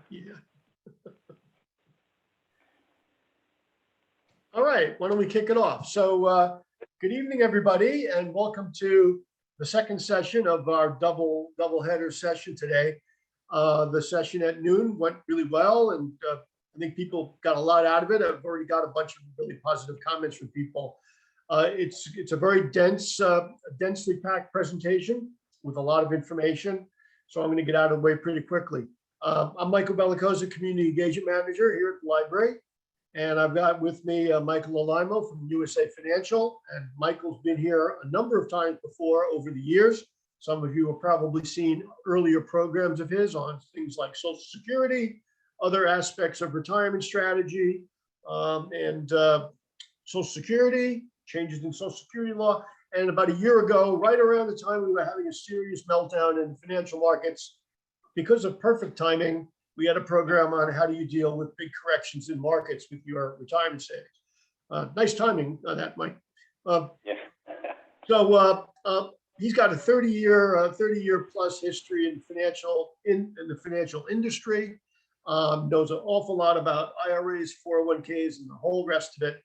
Yeah. All right, why don't we kick it off? So good evening, everybody, and welcome to the second session of our double header session today. The session at noon went really well, and I think people got a lot out of it. I've already got a bunch of really positive comments from people. It's a very densely packed presentation with a lot of information, so I'm going to get out of the way pretty quickly. I'm Michael Bellicosa, Community Engagement Manager here at the library. And I've got with me Michael Alimo from USA Financial. And Michael's been here a number of times before over the years. Some of you have probably seen earlier programs of his on things like Social Security, other aspects of retirement strategy, and Social Security, changes in Social Security law. And about a year ago, right around the time we were having a serious meltdown in financial markets, because of perfect timing, we had a program on how do you deal with big corrections in markets with your retirement savings. Nice timing on that, Mike. Yeah. So he's got a 30-year plus history in the financial industry. Knows an awful lot about IRAs, 401ks, and the whole rest of it.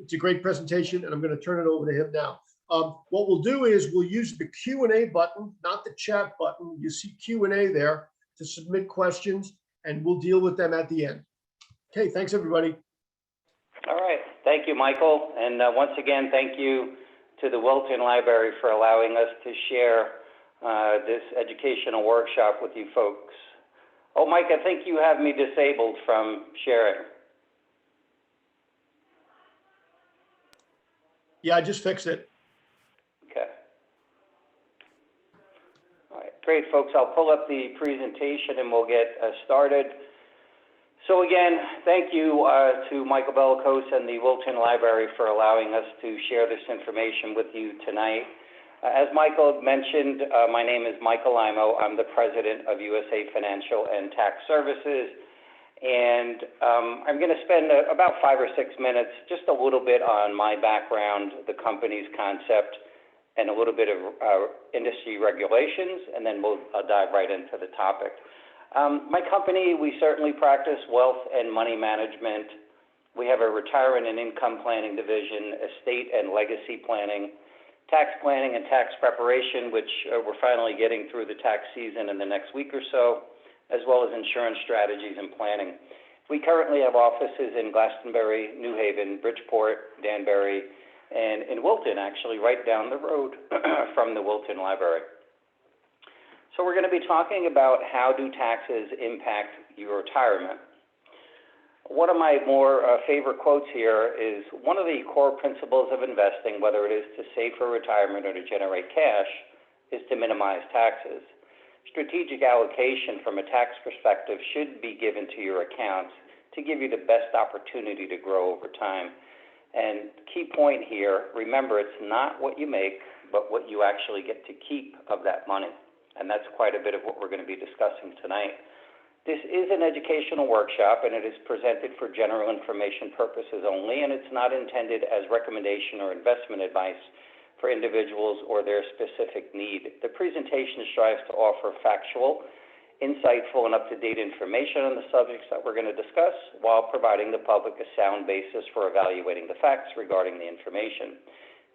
It's a great presentation, and I'm going to turn it over to him now. What we'll do is we'll use the Q&A button, not the chat button. You see Q&A there to submit questions, and we'll deal with them at the end. Okay, thanks, everybody. All right. Thank you, Michael. And once again, thank you to the Wilton Library for allowing us to share this educational workshop with you folks. Oh, Mike, I think you have me disabled from sharing. Yeah, I just fixed it. Okay. All right, great, folks. I'll pull up the presentation and we'll get started. So again, thank you to Michael Bellicosa and the Wilton Library for allowing us to share this information with you tonight. As Michael mentioned, my name is Michael Alimo. I'm the president of USA Financial and Tax Services. And I'm going to spend about 5 or 6 minutes, just a little bit on my background, the company's concept, and a little bit of industry regulations, and then we'll dive right into the topic. My company, we certainly practice wealth and money management. We have a retirement and income planning division, estate and legacy planning, tax planning and tax preparation, which we're finally getting through the tax season in the next week or so, as well as insurance strategies and planning. We currently have offices in Glastonbury, New Haven, Bridgeport, Danbury, and in Wilton, actually, right down the road from the Wilton Library. So we're going to be talking about how do taxes impact your retirement. One of my more favorite quotes here is, one of the core principles of investing, whether it is to save for retirement or to generate cash, is to minimize taxes. Strategic allocation from a tax perspective should be given to your accounts to give you the best opportunity to grow over time. And key point here, remember, it's not what you make, but what you actually get to keep of that money. And that's quite a bit of what we're going to be discussing tonight. This is an educational workshop, and it is presented for general information purposes only, and it's not intended as recommendation or investment advice for individuals or their specific need. The presentation strives to offer factual, insightful, and up-to-date information on the subjects that we're going to discuss while providing the public a sound basis for evaluating the facts regarding the information.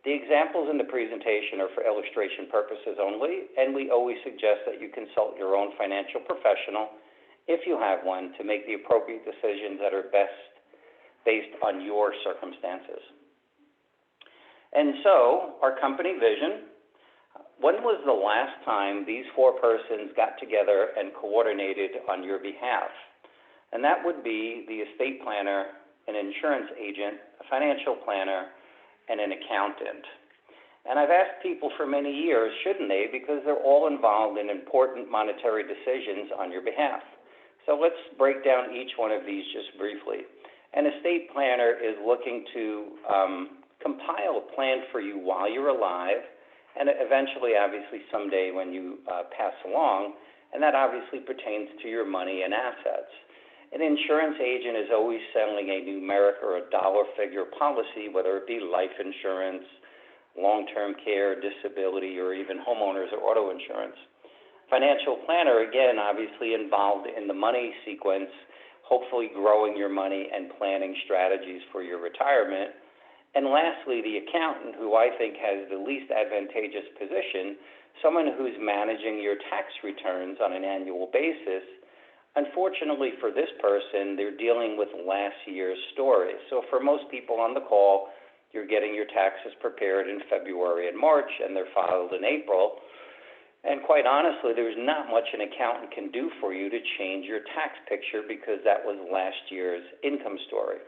The examples in the presentation are for illustration purposes only, and we always suggest that you consult your own financial professional, if you have one, to make the appropriate decisions that are best based on your circumstances. And so, our company vision, when was the last time these 4 persons got together and coordinated on your behalf? And that would be the estate planner, an insurance agent, a financial planner, and an accountant. And I've asked people for many years, shouldn't they? Because they're all involved in important monetary decisions on your behalf. So let's break down each one of these just briefly. An estate planner is looking to compile a plan for you while you're alive, and eventually, obviously, someday when you pass along, and that obviously pertains to your money and assets. An insurance agent is always selling a numeric or a dollar figure policy, whether it be life insurance, long-term care, disability, or even homeowners or auto insurance. Financial planner, again, obviously involved in the money sequence, hopefully growing your money and planning strategies for your retirement. And lastly, the accountant, who I think has the least advantageous position, someone who's managing your tax returns on an annual basis. Unfortunately for this person, they're dealing with last year's story. So for most people on the call, you're getting your taxes prepared in February and March, and they're filed in April. And quite honestly, there's not much an accountant can do for you to change your tax picture because that was last year's income story.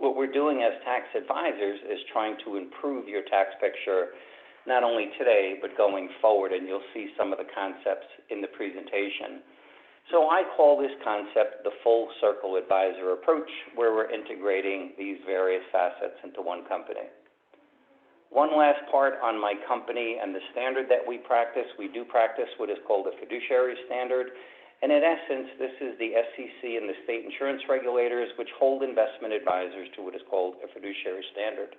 What we're doing as tax advisors is trying to improve your tax picture, not only today, but going forward, and you'll see some of the concepts in the presentation. So I call this concept the full circle advisor approach, where we're integrating these various facets into one company. One last part on my company and the standard that we practice. We do practice what is called a fiduciary standard. And in essence, this is the SEC and the state insurance regulators which hold investment advisors to what is called a fiduciary standard.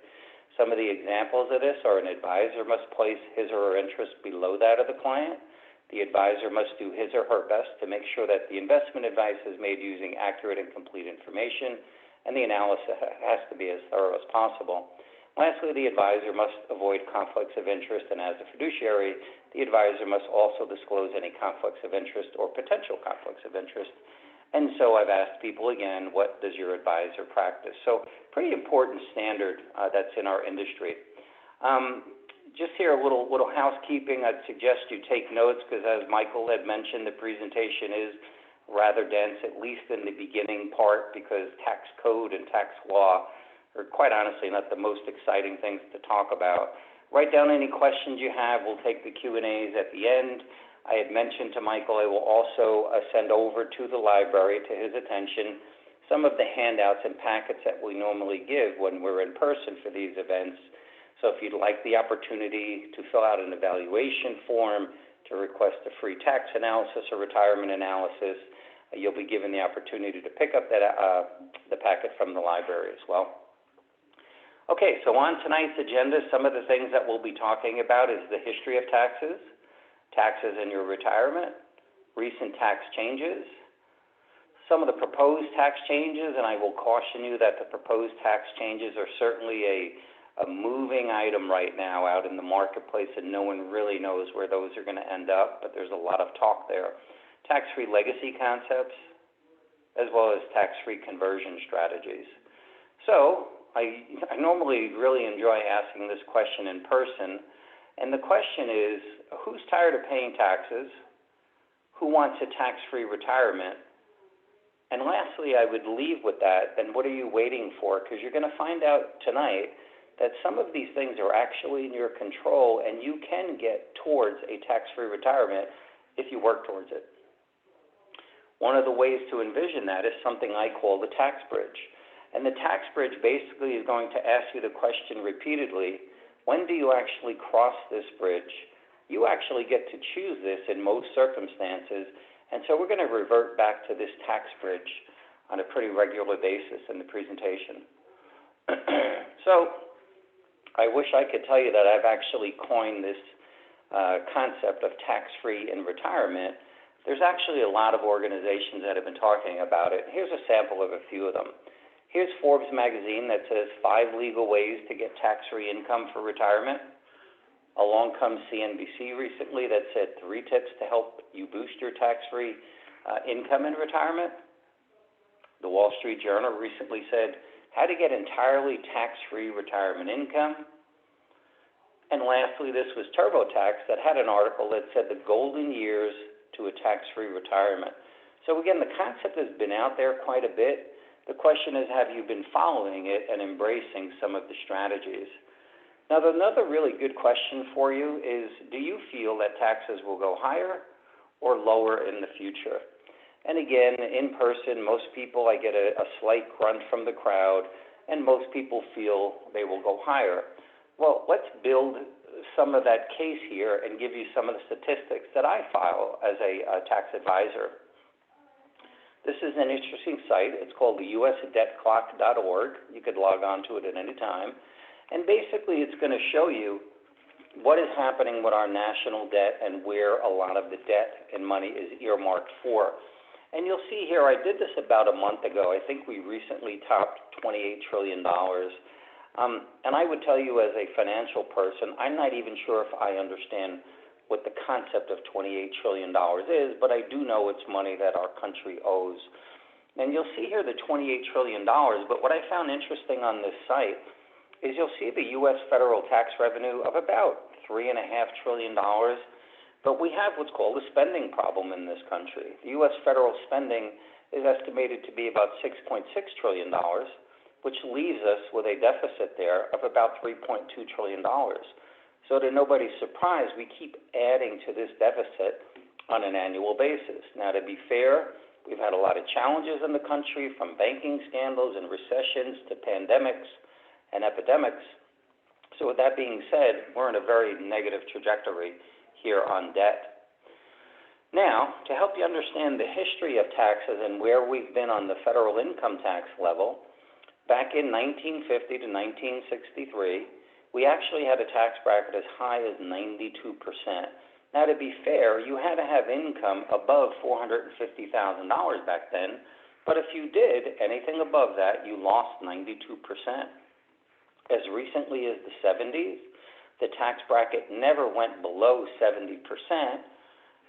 Some of the examples of this are an advisor must place his or her interest below that of the client. The advisor must do his or her best to make sure that the investment advice is made using accurate and complete information, and the analysis has to be as thorough as possible. Lastly, the advisor must avoid conflicts of interest, and as a fiduciary, the advisor must also disclose any conflicts of interest or potential conflicts of interest. And so I've asked people again, what does your advisor practice? So pretty important standard that's in our industry. Just here, a little housekeeping. I'd suggest you take notes because, as Michael had mentioned, the presentation is rather dense, at least in the beginning part, because tax code and tax law are quite honestly not the most exciting things to talk about. Write down any questions you have. We'll take the Q&As at the end. I had mentioned to Michael I will also send over to the library, to his attention, some of the handouts and packets that we normally give when we're in person for these events. So if you'd like the opportunity to fill out an evaluation form, to request a free tax analysis or retirement analysis, you'll be given the opportunity to pick up that the packet from the library as well. Okay, so on tonight's agenda, some of the things that we'll be talking about is the history of taxes, taxes in your retirement, recent tax changes, some of the proposed tax changes, and I will caution you that the proposed tax changes are certainly a moving item right now out in the marketplace, and no one really knows where those are going to end up, but there's a lot of talk there. Tax-free legacy concepts, as well as tax-free conversion strategies. So I normally really enjoy asking this question in person, and the question is, who's tired of paying taxes? Who wants a tax-free retirement? And lastly, I would leave with that, and what are you waiting for? Because you're going to find out tonight that some of these things are actually in your control, and you can get towards a tax-free retirement if you work towards it. One of the ways to envision that is something I call the tax bridge. And the tax bridge basically is going to ask you the question repeatedly, when do you actually cross this bridge? You actually get to choose this in most circumstances, and so we're going to revert back to this tax bridge on a pretty regular basis in the presentation. So I wish I could tell you that I've actually coined this concept of tax-free in retirement. There's actually a lot of organizations that have been talking about it. Here's a sample of a few of them. Here's Forbes magazine that says 5 legal ways to get tax-free income for retirement. Along comes CNBC recently that said 3 tips to help you boost your tax-free income in retirement. The Wall Street Journal recently said how to get entirely tax-free retirement income. And lastly, this was TurboTax that had an article that said the golden years to a tax-free retirement. So again, the concept has been out there quite a bit. The question is, have you been following it and embracing some of the strategies? Now, another really good question for you is, do you feel that taxes will go higher or lower in the future? And again, in person, most people, I get a slight grunt from the crowd, and most people feel they will go higher. Well, let's build some of that case here and give you some of the statistics that I file as a tax advisor. This is an interesting site. It's called the usdebtclock.org. You could log on to it at any time. And basically, it's going to show you what is happening with our national debt and where a lot of the debt and money is earmarked for. And you'll see here, I did this about a month ago. I think we recently topped $28 trillion. And I would tell you as a financial person, I'm not even sure if I understand what the concept of $28 trillion is, but I do know it's money that our country owes. And you'll see here the $28 trillion, but what I found interesting on this site is you'll see the U.S. federal tax revenue of about $3.5 trillion, but we have what's called a spending problem in this country. The U.S. federal spending is estimated to be about $6.6 trillion, which leaves us with a deficit there of about $3.2 trillion. So to nobody's surprise, we keep adding to this deficit on an annual basis. Now, to be fair, we've had a lot of challenges in the country, from banking scandals and recessions to pandemics and epidemics. So with that being said, we're in a very negative trajectory here on debt. Now, to help you understand the history of taxes and where we've been on the federal income tax level, back in 1950 to 1963, we actually had a tax bracket as high as 92%. Now, to be fair, you had to have income above $450,000 back then, but if you did anything above that, you lost 92%. As recently as the 70s, the tax bracket never went below 70%,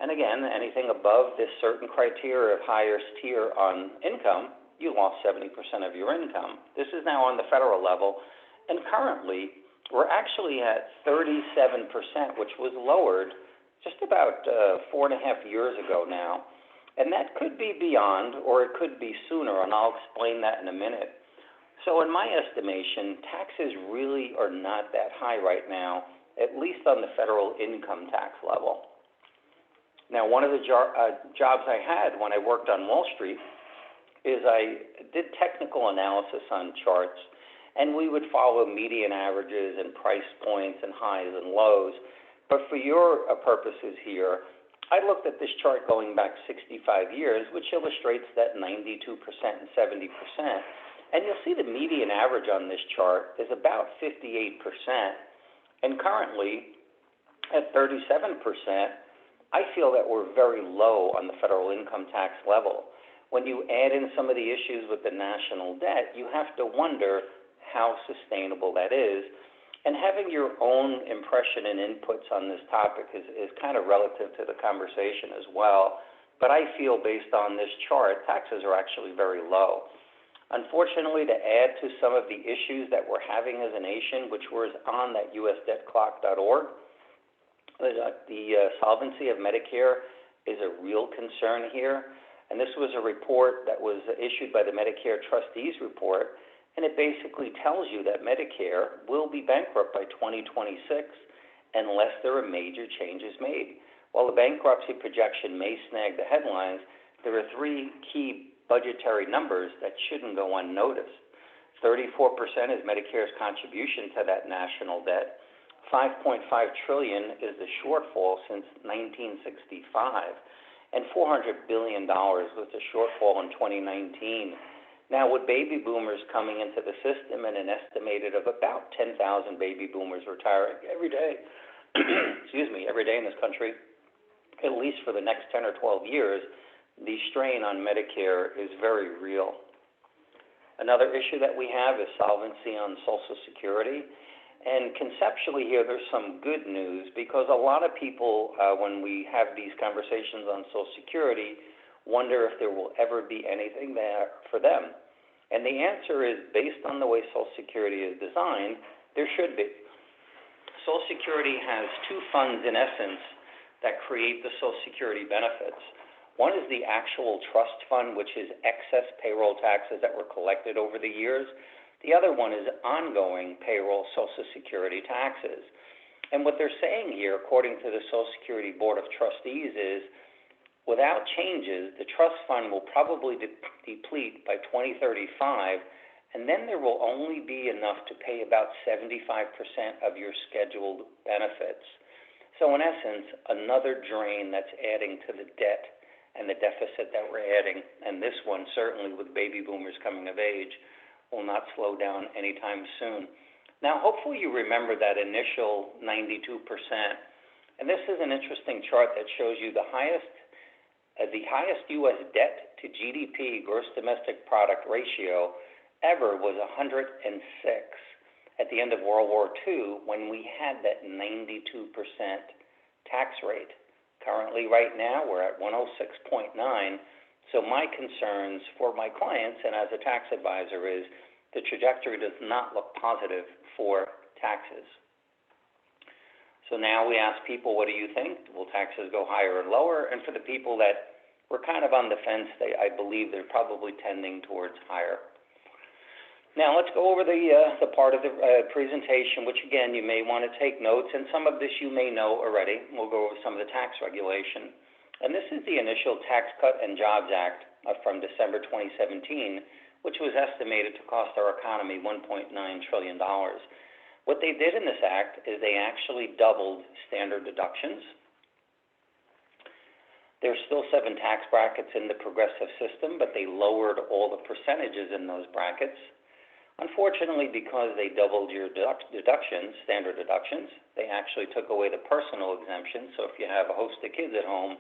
and again, anything above this certain criteria of highest tier on income, you lost 70% of your income. This is now on the federal level, and currently, we're actually at 37%, which was lowered just about 4.5 years ago now, and that could be beyond, or it could be sooner, and I'll explain that in a minute. So in my estimation, taxes really are not that high right now, at least on the federal income tax level. Now, one of the jobs I had when I worked on Wall Street is I did technical analysis on charts, and we would follow median averages and price points and highs and lows. But for your purposes here, I looked at this chart going back 65 years, which illustrates that 92% and 70%. And you'll see the median average on this chart is about 58%. And currently, at 37%, I feel that we're very low on the federal income tax level. When you add in some of the issues with the national debt, you have to wonder how sustainable that is. And having your own impression and inputs on this topic is kind of relative to the conversation as well. But I feel based on this chart, taxes are actually very low. Unfortunately, to add to some of the issues that we're having as a nation, which was on that usdebtclock.org, the solvency of Medicare is a real concern here. And this was a report that was issued by the Medicare Trustees Report, and it basically tells you that Medicare will be bankrupt by 2026 unless there are major changes made. While the bankruptcy projection may snag the headlines, there are three key budgetary numbers that shouldn't go unnoticed. 34% is Medicare's contribution to that national debt. $5.5 trillion is the shortfall since 1965, and $400 billion was the shortfall in 2019. Now, with baby boomers coming into the system and an estimated of about 10,000 baby boomers retiring every day, every day in this country, at least for the next 10 or 12 years, the strain on Medicare is very real. Another issue that we have is solvency on Social Security. And conceptually here, there's some good news because a lot of people, when we have these conversations on Social Security, wonder if there will ever be anything there for them. And the answer is, based on the way Social Security is designed, there should be. Social Security has two funds, in essence, that create the Social Security benefits. One is the actual trust fund, which is excess payroll taxes that were collected over the years. The other one is ongoing payroll Social Security taxes. And what they're saying here, according to the Social Security Board of Trustees, is without changes, the trust fund will probably deplete by 2035, and then there will only be enough to pay about 75% of your scheduled benefits. So in essence, another drain that's adding to the debt and the deficit that we're adding, and this one certainly with baby boomers coming of age, will not slow down anytime soon. Now, hopefully you remember that initial 92%, and this is an interesting chart that shows you the highest U.S. debt to GDP, gross domestic product ratio, ever was 106 at the end of World War II when we had that 92% tax rate. Currently, right now, we're at 106.9. So my concerns for my clients and as a tax advisor is the trajectory does not look positive for taxes. So now we ask people, what do you think? Will taxes go higher or lower? And for the people that were kind of on the fence, I believe they're probably tending towards higher. Now let's go over the part of the presentation, which again, you may want to take notes, and some of this you may know already. We'll go over some of the tax regulation. And this is the initial Tax Cut and Jobs Act from December 2017, which was estimated to cost our economy $1.9 trillion. What they did in this act is they actually doubled standard deductions. There's still 7 tax brackets in the progressive system, but they lowered all the percentages in those brackets. Unfortunately, because they doubled your deductions, standard deductions, they actually took away the personal exemption. So if you have a host of kids at home,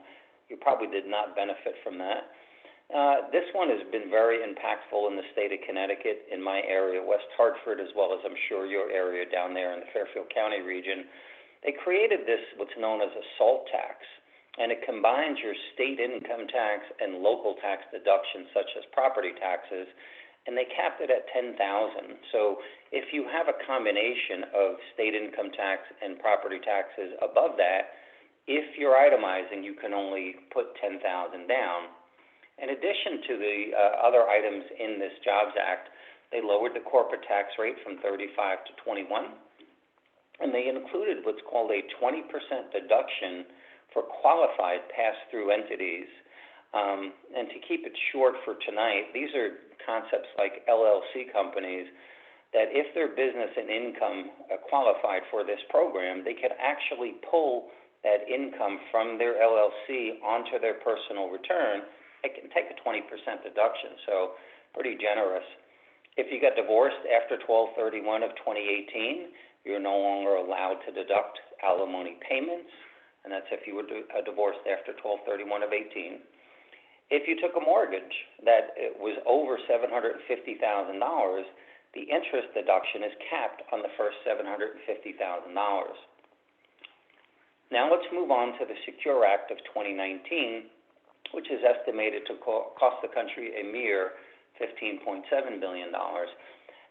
you probably did not benefit from that. This one has been very impactful in the state of Connecticut, in my area, West Hartford, as well as I'm sure your area down there in the Fairfield County region. They created this, what's known as a SALT tax, and it combines your state income tax and local tax deductions, such as property taxes, and they capped it at $10,000. So if you have a combination of state income tax and property taxes above that, if you're itemizing, you can only put $10,000 down. In addition to the other items in this Jobs Act, they lowered the corporate tax rate from 35 to 21, and they included what's called a 20% deduction for qualified pass-through entities. And to keep it short for tonight, these are concepts like LLC companies that if their business and income qualified for this program, they could actually pull that income from their LLC onto their personal return. It can take a 20% deduction, so pretty generous. If you got divorced after 12/31 of 2018, you're no longer allowed to deduct alimony payments, and that's if you were divorced after 12/31 of 18. If you took a mortgage that was over $750,000, the interest deduction is capped on the first $750,000. Now let's move on to the Secure Act of 2019, which is estimated to cost the country a mere $15.7 billion.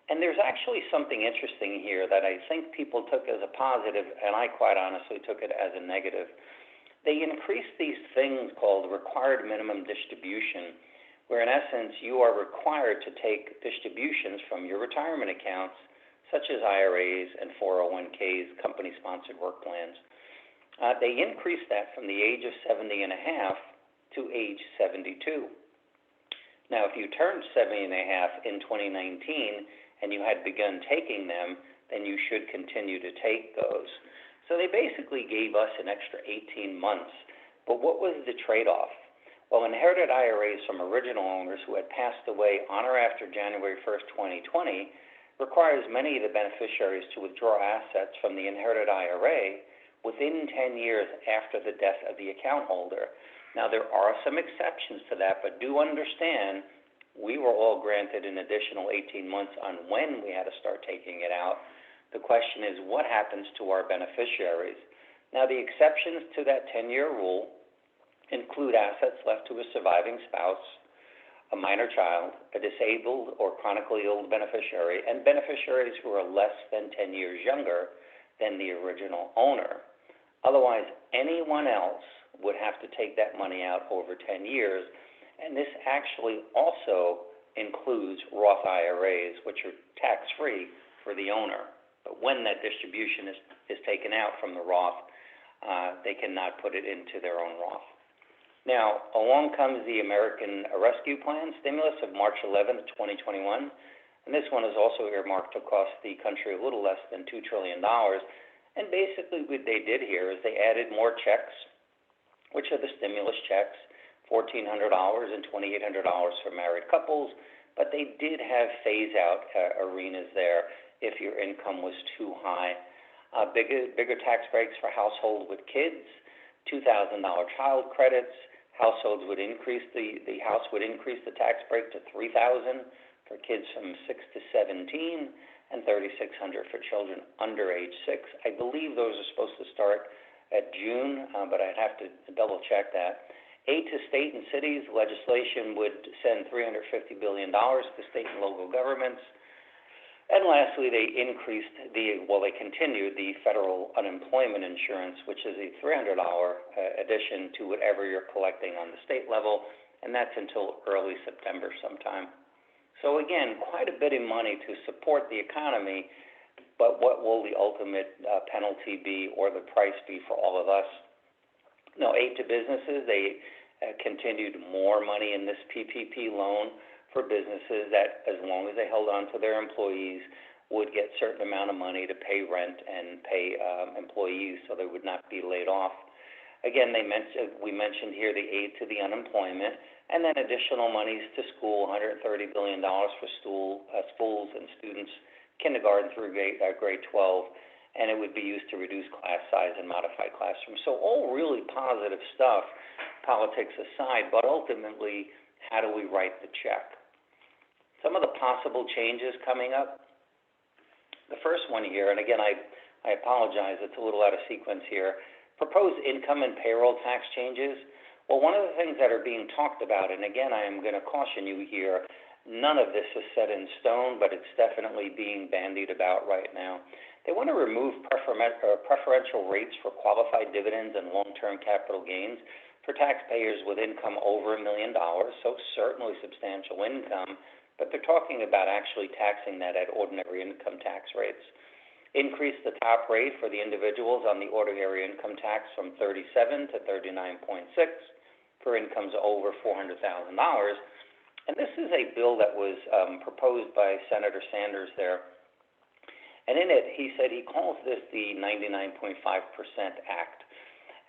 And there's actually something interesting here that I think people took as a positive, and I quite honestly took it as a negative. They increased these things called required minimum distribution, where in essence you are required to take distributions from your retirement accounts, such as IRAs and 401ks, company-sponsored work plans. They increased that from the age of 70 and a half to age 72. Now, if you turned 70 and a half in 2019 and you had begun taking them, then you should continue to take those. So they basically gave us an extra 18 months. But what was the trade-off? Well, inherited IRAs from original owners who had passed away on or after January 1st, 2020, requires many of the beneficiaries to withdraw assets from the inherited IRA within 10 years after the death of the account holder. Now, there are some exceptions to that, but do understand we were all granted an additional 18 months on when we had to start taking it out. The question is, what happens to our beneficiaries? Now, the exceptions to that 10-year rule include assets left to a surviving spouse, a minor child, a disabled or chronically ill beneficiary, and beneficiaries who are less than 10 years younger than the original owner. Otherwise, anyone else would have to take that money out over 10 years, and this actually also includes Roth IRAs, which are tax-free for the owner. But when that distribution is taken out from the Roth, they cannot put it into their own Roth. Now, along comes the American Rescue Plan stimulus of March 11th, 2021, and this one is also earmarked to cost the country a little less than $2 trillion. And basically what they did here is they added more checks, which are the stimulus checks, $1,400 and $2,800 for married couples, but they did have phase-out arenas there. if your income was too high. Bigger tax breaks for households with kids, $2,000 child credits. Households would increase the house would increase the tax break to $3,000 for kids from 6 to 17, and $3,600 for children under age 6. I believe those are supposed to start at June, but I'd have to double check that. Aid to state and cities, legislation would send $350 billion to state and local governments. And lastly, they continued the federal unemployment insurance, which is a $300 addition to whatever you're collecting on the state level, and that's until early September sometime. So again, quite a bit of money to support the economy, but what will the ultimate penalty be or the price be for all of us? Now, aid to businesses, they continued more money in this PPP loan for businesses that, as long as they held on to their employees, would get a certain amount of money to pay rent and pay employees so they would not be laid off. Again, we mentioned here the aid to the unemployment, and then additional monies to school, $130 billion for schools and students, kindergarten through grade 12, and it would be used to reduce class size and modify classrooms. So all really positive stuff, politics aside, but ultimately, how do we write the check? Some of the possible changes coming up. The first one here, and again, I apologize, it's a little out of sequence here. Proposed income and payroll tax changes. Well, one of the things that are being talked about, and again, I am going to caution you here, none of this is set in stone, but it's definitely being bandied about right now. They want to remove preferential rates for qualified dividends and long-term capital gains for taxpayers with income over $1 million, so certainly substantial income, but they're talking about actually taxing that at ordinary income tax rates. Increase the top rate for the individuals on the ordinary income tax from 37 to 39.6 for incomes over $400,000. And this is a bill that was proposed by Senator Sanders there. And in it, he said he calls this the 99.5% Act.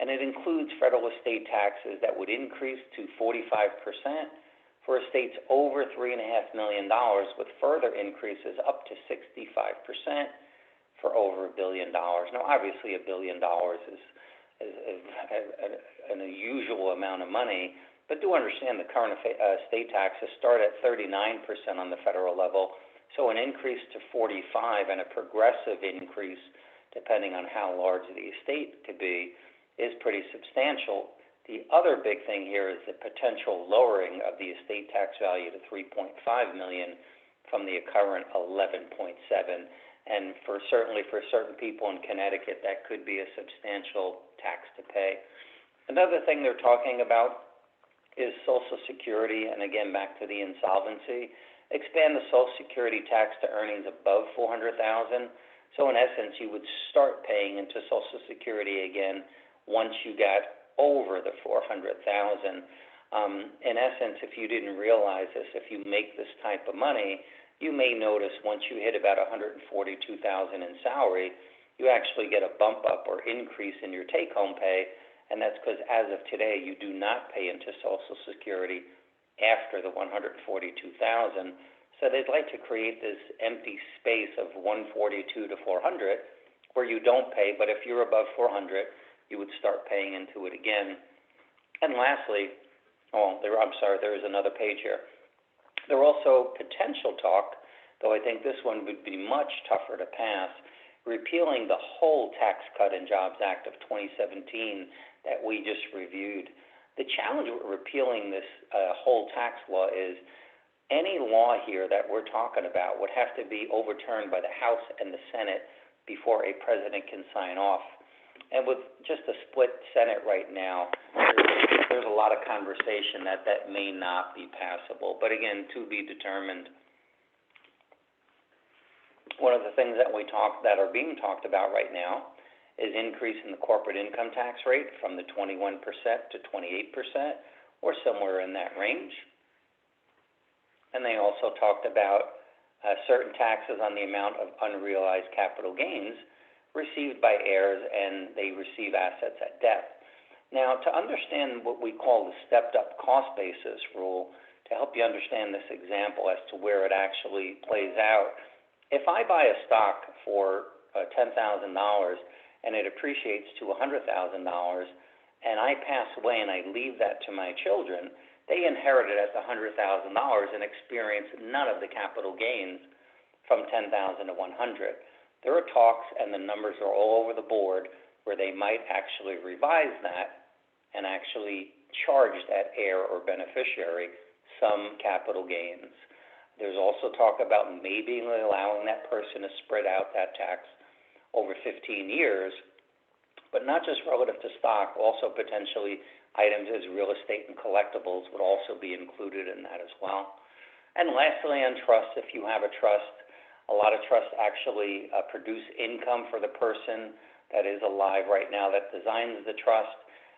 And it includes federal estate taxes that would increase to 45% for estates over $3.5 million, with further increases up to 65% for over $1 billion. Now, obviously, $1 billion is an unusual amount of money, but do understand the current estate taxes start at 39% on the federal level, so an increase to 45% and a progressive increase, depending on how large the estate could be, is pretty substantial. The other big thing here is the potential lowering of the estate tax value to $3.5 million from the current $11.7 million. And certainly for certain people in Connecticut, that could be a substantial tax to pay. Another thing they're talking about is Social Security, and again, back to the insolvency. Expand the Social Security tax to earnings above $400,000. So in essence, you would start paying into Social Security again once you got over the $400,000. In essence, if you didn't realize this, if you make this type of money, you may notice once you hit about $142,000 in salary, you actually get a bump up or increase in your take-home pay, and that's because as of today, you do not pay into Social Security after the $142,000. So they'd like to create this empty space of $142,000 to $400,000 where you don't pay, but if you're above $400,000, you would start paying into it again. And lastly, there is another page here. There are also potential talk, though I think this one would be much tougher to pass, repealing the whole Tax Cut and Jobs Act of 2017 that we just reviewed. The challenge with repealing this whole tax law is any law here that we're talking about would have to be overturned by the House and the Senate before a president can sign off. And with just a split Senate right now, there's a lot of conversation that may not be passable. But again, to be determined. One of the things that are being talked about right now is increasing the corporate income tax rate from the 21% to 28%, or somewhere in that range. And they also talked about certain taxes on the amount of unrealized capital gains received by heirs, and they receive assets at death. Now, to understand what we call the stepped-up cost basis rule, to help you understand this example as to where it actually plays out, If I buy a stock for $10,000 and it appreciates to $100,000, and I pass away and I leave that to my children, they inherit it as $100,000 and experience none of the capital gains from $10,000 to $100,000. There are talks, and the numbers are all over the board, where they might actually revise that and actually charge that heir or beneficiary some capital gains. There's also talk about maybe allowing that person to spread out that tax over 15 years, but not just relative to stock, also potentially items as real estate and collectibles would also be included in that as well. And lastly, on trust, if you have a trust, a lot of trusts actually produce income for the person that is alive right now that designs the trust,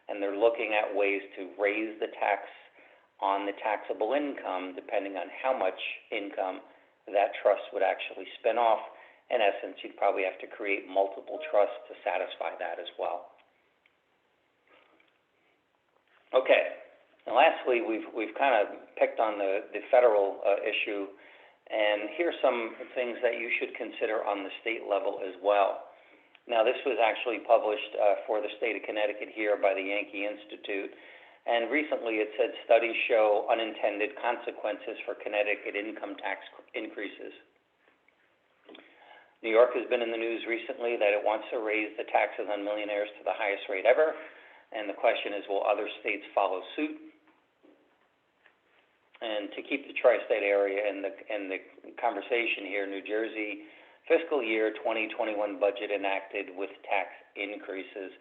and they're looking at ways to raise the tax on the taxable income depending on how much income that trust would actually spin off. In essence, you'd probably have to create multiple trusts to satisfy that as well. Okay, and lastly, we've kind of picked on the federal issue, and here's some things that you should consider on the state level as well. Now, this was actually published for the state of Connecticut here by the Yankee Institute, and recently it said studies show unintended consequences for Connecticut income tax increases. New York has been in the news recently that it wants to raise the taxes on millionaires to the highest rate ever, and the question is, will other states follow suit? And to keep the tri-state area in the conversation here, New Jersey fiscal year 2021 budget enacted with tax increases.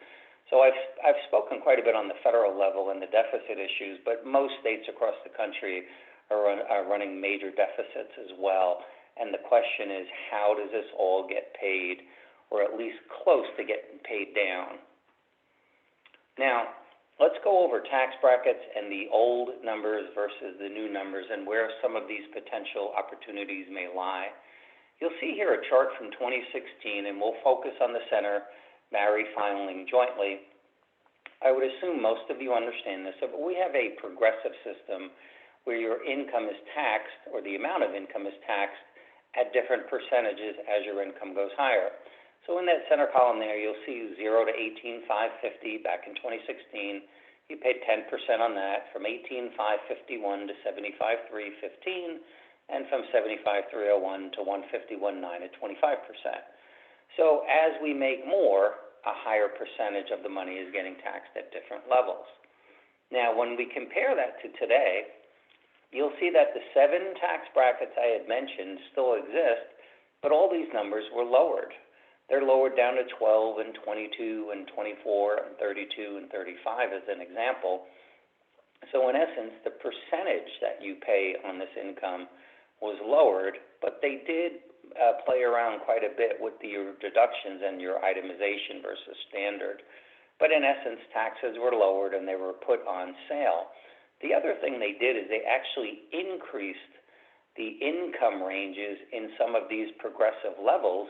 So I've spoken quite a bit on the federal level and the deficit issues, but most states across the country are running major deficits as well. And the question is, how does this all get paid, or at least close to getting paid down? Now, let's go over tax brackets and the old numbers versus the new numbers and where some of these potential opportunities may lie. You'll see here a chart from 2016, and we'll focus on the center, married filing jointly. I would assume most of you understand this, but we have a progressive system where your income is taxed, or the amount of income is taxed, at different percentages as your income goes higher. So in that center column there, you'll see 0 to 18,550 back in 2016. You paid 10% on that, from 18,551 to 75,315, and from 75,301 to 151,9 at 25%. So as we make more, a higher percentage of the money is getting taxed at different levels. Now, when we compare that to today, you'll see that the 7 tax brackets I had mentioned still exist, but all these numbers were lowered. They're lowered down to 12 and 22 and 24 and 32 and 35 as an example. So in essence, the percentage that you pay on this income was lowered, but they did play around quite a bit with your deductions and your itemization versus standard. But in essence, taxes were lowered and they were put on sale. The other thing they did is they actually increased the income ranges in some of these progressive levels.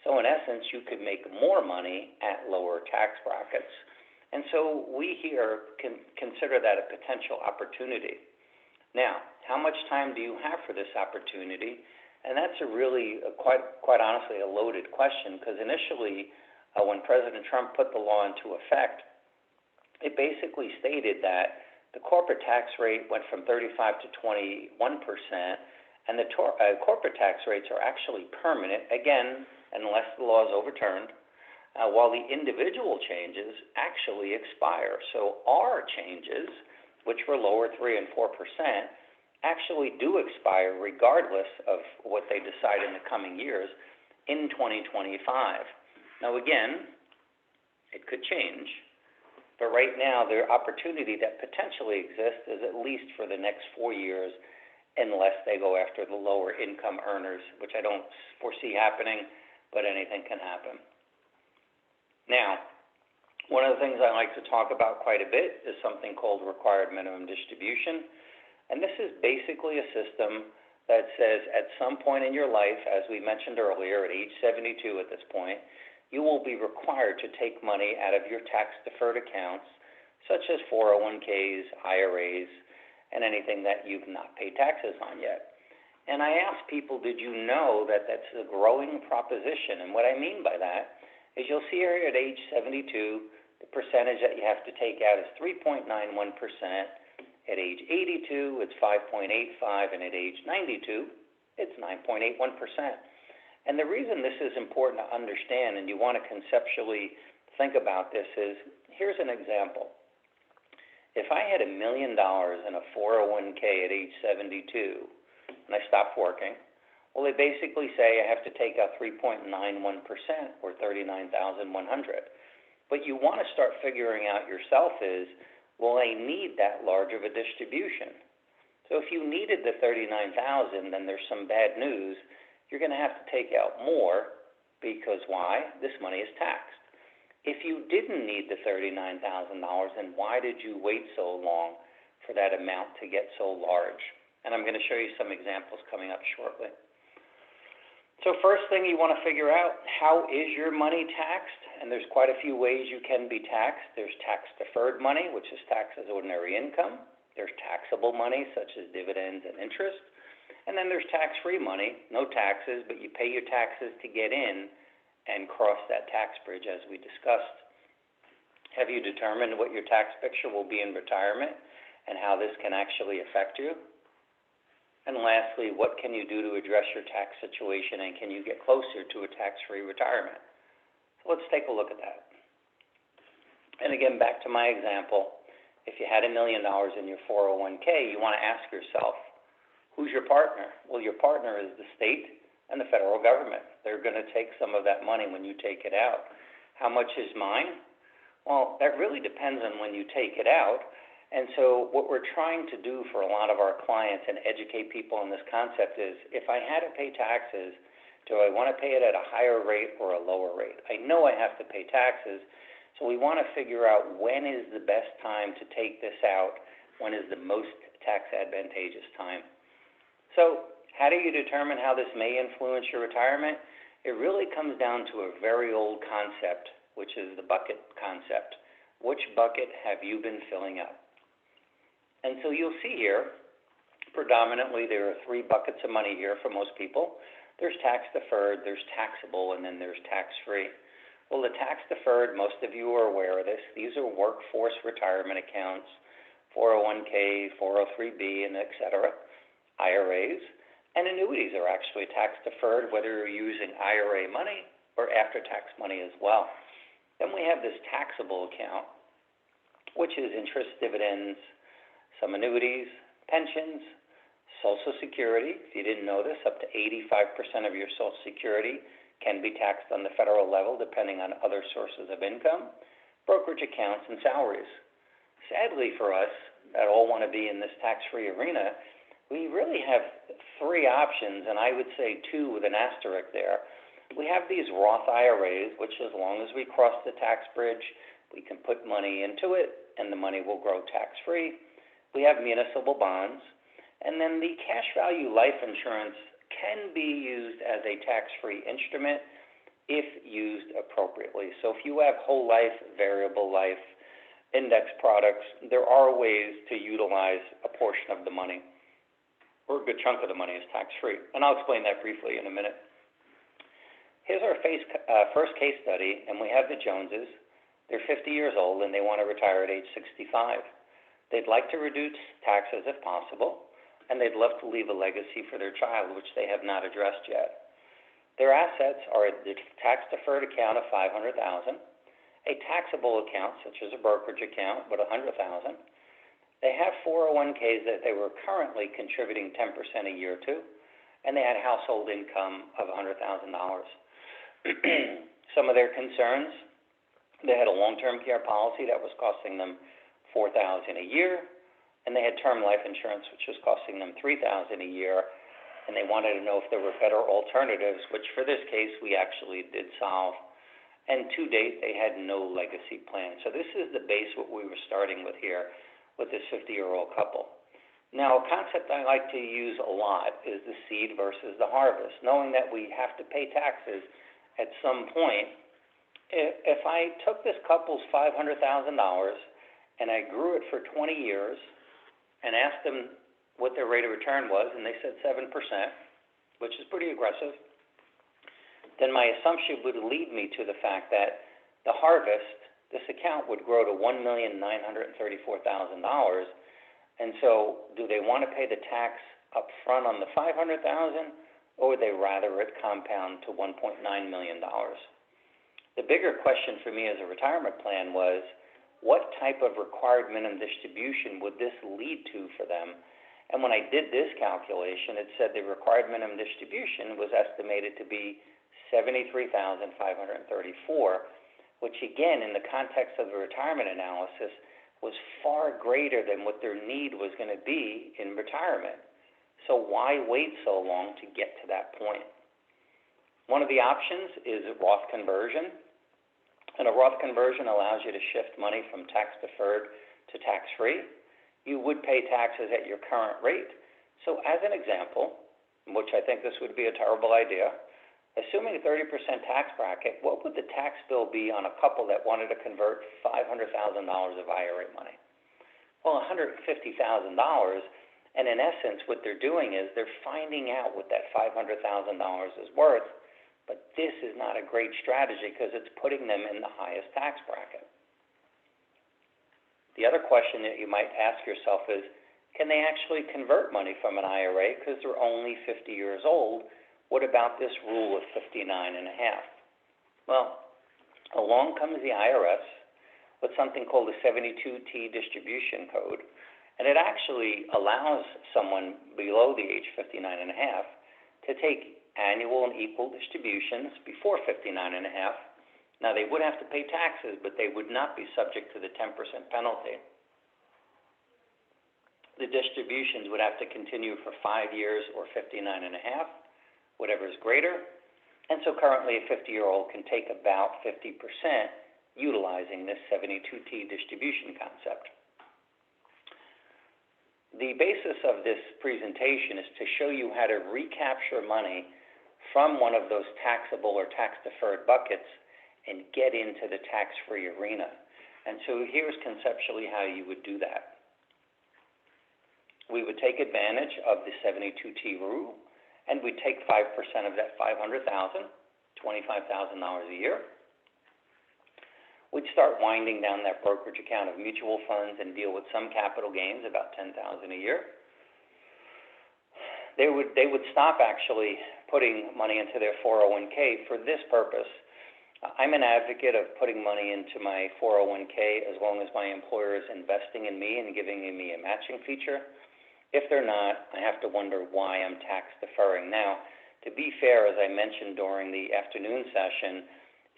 So in essence, you could make more money at lower tax brackets. And so we here can consider that a potential opportunity. Now, how much time do you have for this opportunity? And that's a really, quite honestly, a loaded question, because initially, when President Trump put the law into effect, it basically stated that the corporate tax rate went from 35 to 21%, and the corporate tax rates are actually permanent, again, unless the law is overturned, while the individual changes actually expire. So our changes, which were lower 3 and 4%, actually do expire regardless of what they decide in the coming years in 2025. Now again, it could change, but right now the opportunity that potentially exists is at least for the next 4 years, unless they go after the lower income earners, which I don't foresee happening, but anything can happen. Now, one of the things I like to talk about quite a bit is something called required minimum distribution. And this is basically a system that says at some point in your life, as we mentioned earlier, at age 72 at this point, you will be required to take money out of your tax-deferred accounts, such as 401ks, IRAs, and anything that you've not paid taxes on yet. And I ask people, did you know that that's a growing proposition? And what I mean by that is you'll see here at age 72, the percentage that you have to take out is 3.91%. At age 82, it's 5.85, and at age 92, it's 9.81%. And the reason this is important to understand, and you want to conceptually think about this, is here's an example. If I had $1 million in a 401k at age 72, and I stopped working, well, they basically say I have to take out 3.91% or $39,100. But you want to start figuring out yourself is, will I need that large of a distribution? So if you needed the $39,000, then there's some bad news. You're going to have to take out more because why? This money is taxed. If you didn't need the $39,000, then why did you wait so long for that amount to get so large? And I'm going to show you some examples coming up shortly. So first thing you want to figure out, how is your money taxed? And there's quite a few ways you can be taxed. There's tax-deferred money, which is taxed as ordinary income. There's taxable money, such as dividends and interest. And then there's tax-free money, no taxes, but you pay your taxes to get in and cross that tax bridge, as we discussed. Have you determined what your tax picture will be in retirement and how this can actually affect you? And lastly, what can you do to address your tax situation, and can you get closer to a tax-free retirement? So let's take a look at that. And again, back to my example, if you had $1 million in your 401k, you want to ask yourself, who's your partner? Well, your partner is the state and the federal government. They're going to take some of that money when you take it out. How much is mine? Well, that really depends on when you take it out. And so what we're trying to do for a lot of our clients and educate people on this concept is, if I had to pay taxes, do I want to pay it at a higher rate or a lower rate? I know I have to pay taxes, so we want to figure out when is the best time to take this out, when is the most tax advantageous time. So how do you determine how this may influence your retirement? It really comes down to a very old concept, which is the bucket concept. Which bucket have you been filling up? And so you'll see here, predominantly there are 3 buckets of money here for most people. There's tax-deferred, there's taxable, and then there's tax-free. Well, the tax-deferred, most of you are aware of this. These are workforce retirement accounts, 401k, 403b, and et cetera, IRAs. And annuities are actually tax-deferred, whether you're using IRA money or after-tax money as well. Then we have this taxable account, which is interest, dividends, some annuities, pensions, Social Security. If you didn't know this, up to 85% of your Social Security can be taxed on the federal level, depending on other sources of income, brokerage accounts, and salaries. Sadly for us that all want to be in this tax-free arena, we really have 3 options, and I would say 2 with an asterisk there. We have these Roth IRAs, which as long as we cross the tax bridge, we can put money into it, and the money will grow tax-free. We have municipal bonds, and then the cash value life insurance can be used as a tax-free instrument if used appropriately. So if you have whole life, variable life, index products, there are ways to utilize a portion of the money, or a good chunk of the money is tax-free. And I'll explain that briefly in a minute. Here's our first case study, and we have the Joneses. They're 50 years old, and they want to retire at age 65. They'd like to reduce taxes if possible, and they'd love to leave a legacy for their child, which they have not addressed yet. Their assets are a tax-deferred account of $500,000, a taxable account, such as a brokerage account, but $100,000. They have 401ks that they were currently contributing 10% a year to, and they had household income of $100,000. Some of their concerns, they had a long-term care policy that was costing them $4,000 a year, and they had term life insurance, which was costing them $3,000 a year, and they wanted to know if there were better alternatives, which for this case we actually did solve. And to date, they had no legacy plan. So this is the base what we were starting with here with this 50-year-old couple. Now, a concept I like to use a lot is the seed versus the harvest, knowing that we have to pay taxes at some point. If I took this couple's $500,000 and I grew it for 20 years and asked them what their rate of return was, and they said 7%, which is pretty aggressive, then my assumption would lead me to the fact that the harvest, this account would grow to $1,934,000. And so do they want to pay the tax up front on the $500,000, or would they rather it compound to $1.9 million? The bigger question for me as a retirement plan was, what type of required minimum distribution would this lead to for them? And when I did this calculation, it said the required minimum distribution was estimated to be $73,534, which again, in the context of the retirement analysis, was far greater than what their need was going to be in retirement. So why wait so long to get to that point? One of the options is a Roth conversion. And a Roth conversion allows you to shift money from tax-deferred to tax-free. You would pay taxes at your current rate. So as an example, which I think this would be a terrible idea, assuming a 30% tax bracket, what would the tax bill be on a couple that wanted to convert $500,000 of IRA money? Well, $150,000, and in essence, what they're doing is they're finding out what that $500,000 is worth, but this is not a great strategy because it's putting them in the highest tax bracket. The other question that you might ask yourself is, can they actually convert money from an IRA because they're only 50 years old? What about this rule of 59 and a half? Well, along comes the IRS with something called the 72T distribution code, and it actually allows someone below the age 59 and a half to take annual and equal distributions before 59 and a half. Now, they would have to pay taxes, but they would not be subject to the 10% penalty. The distributions would have to continue for 5 years or 59 and a half, whatever is greater. And so currently a 50-year-old can take about 50% utilizing this 72T distribution concept. The basis of this presentation is to show you how to recapture money from one of those taxable or tax-deferred buckets and get into the tax-free arena. And so here's conceptually how you would do that. We would take advantage of the 72T rule, and we'd take 5% of that $500,000, $25,000 a year. We'd start winding down that brokerage account of mutual funds and deal with some capital gains, about $10,000 a year. They would stop actually putting money into their 401k for this purpose. I'm an advocate of putting money into my 401k as long as my employer is investing in me and giving me a matching feature. If they're not, I have to wonder why I'm tax deferring. Now, to be fair, as I mentioned during the afternoon session,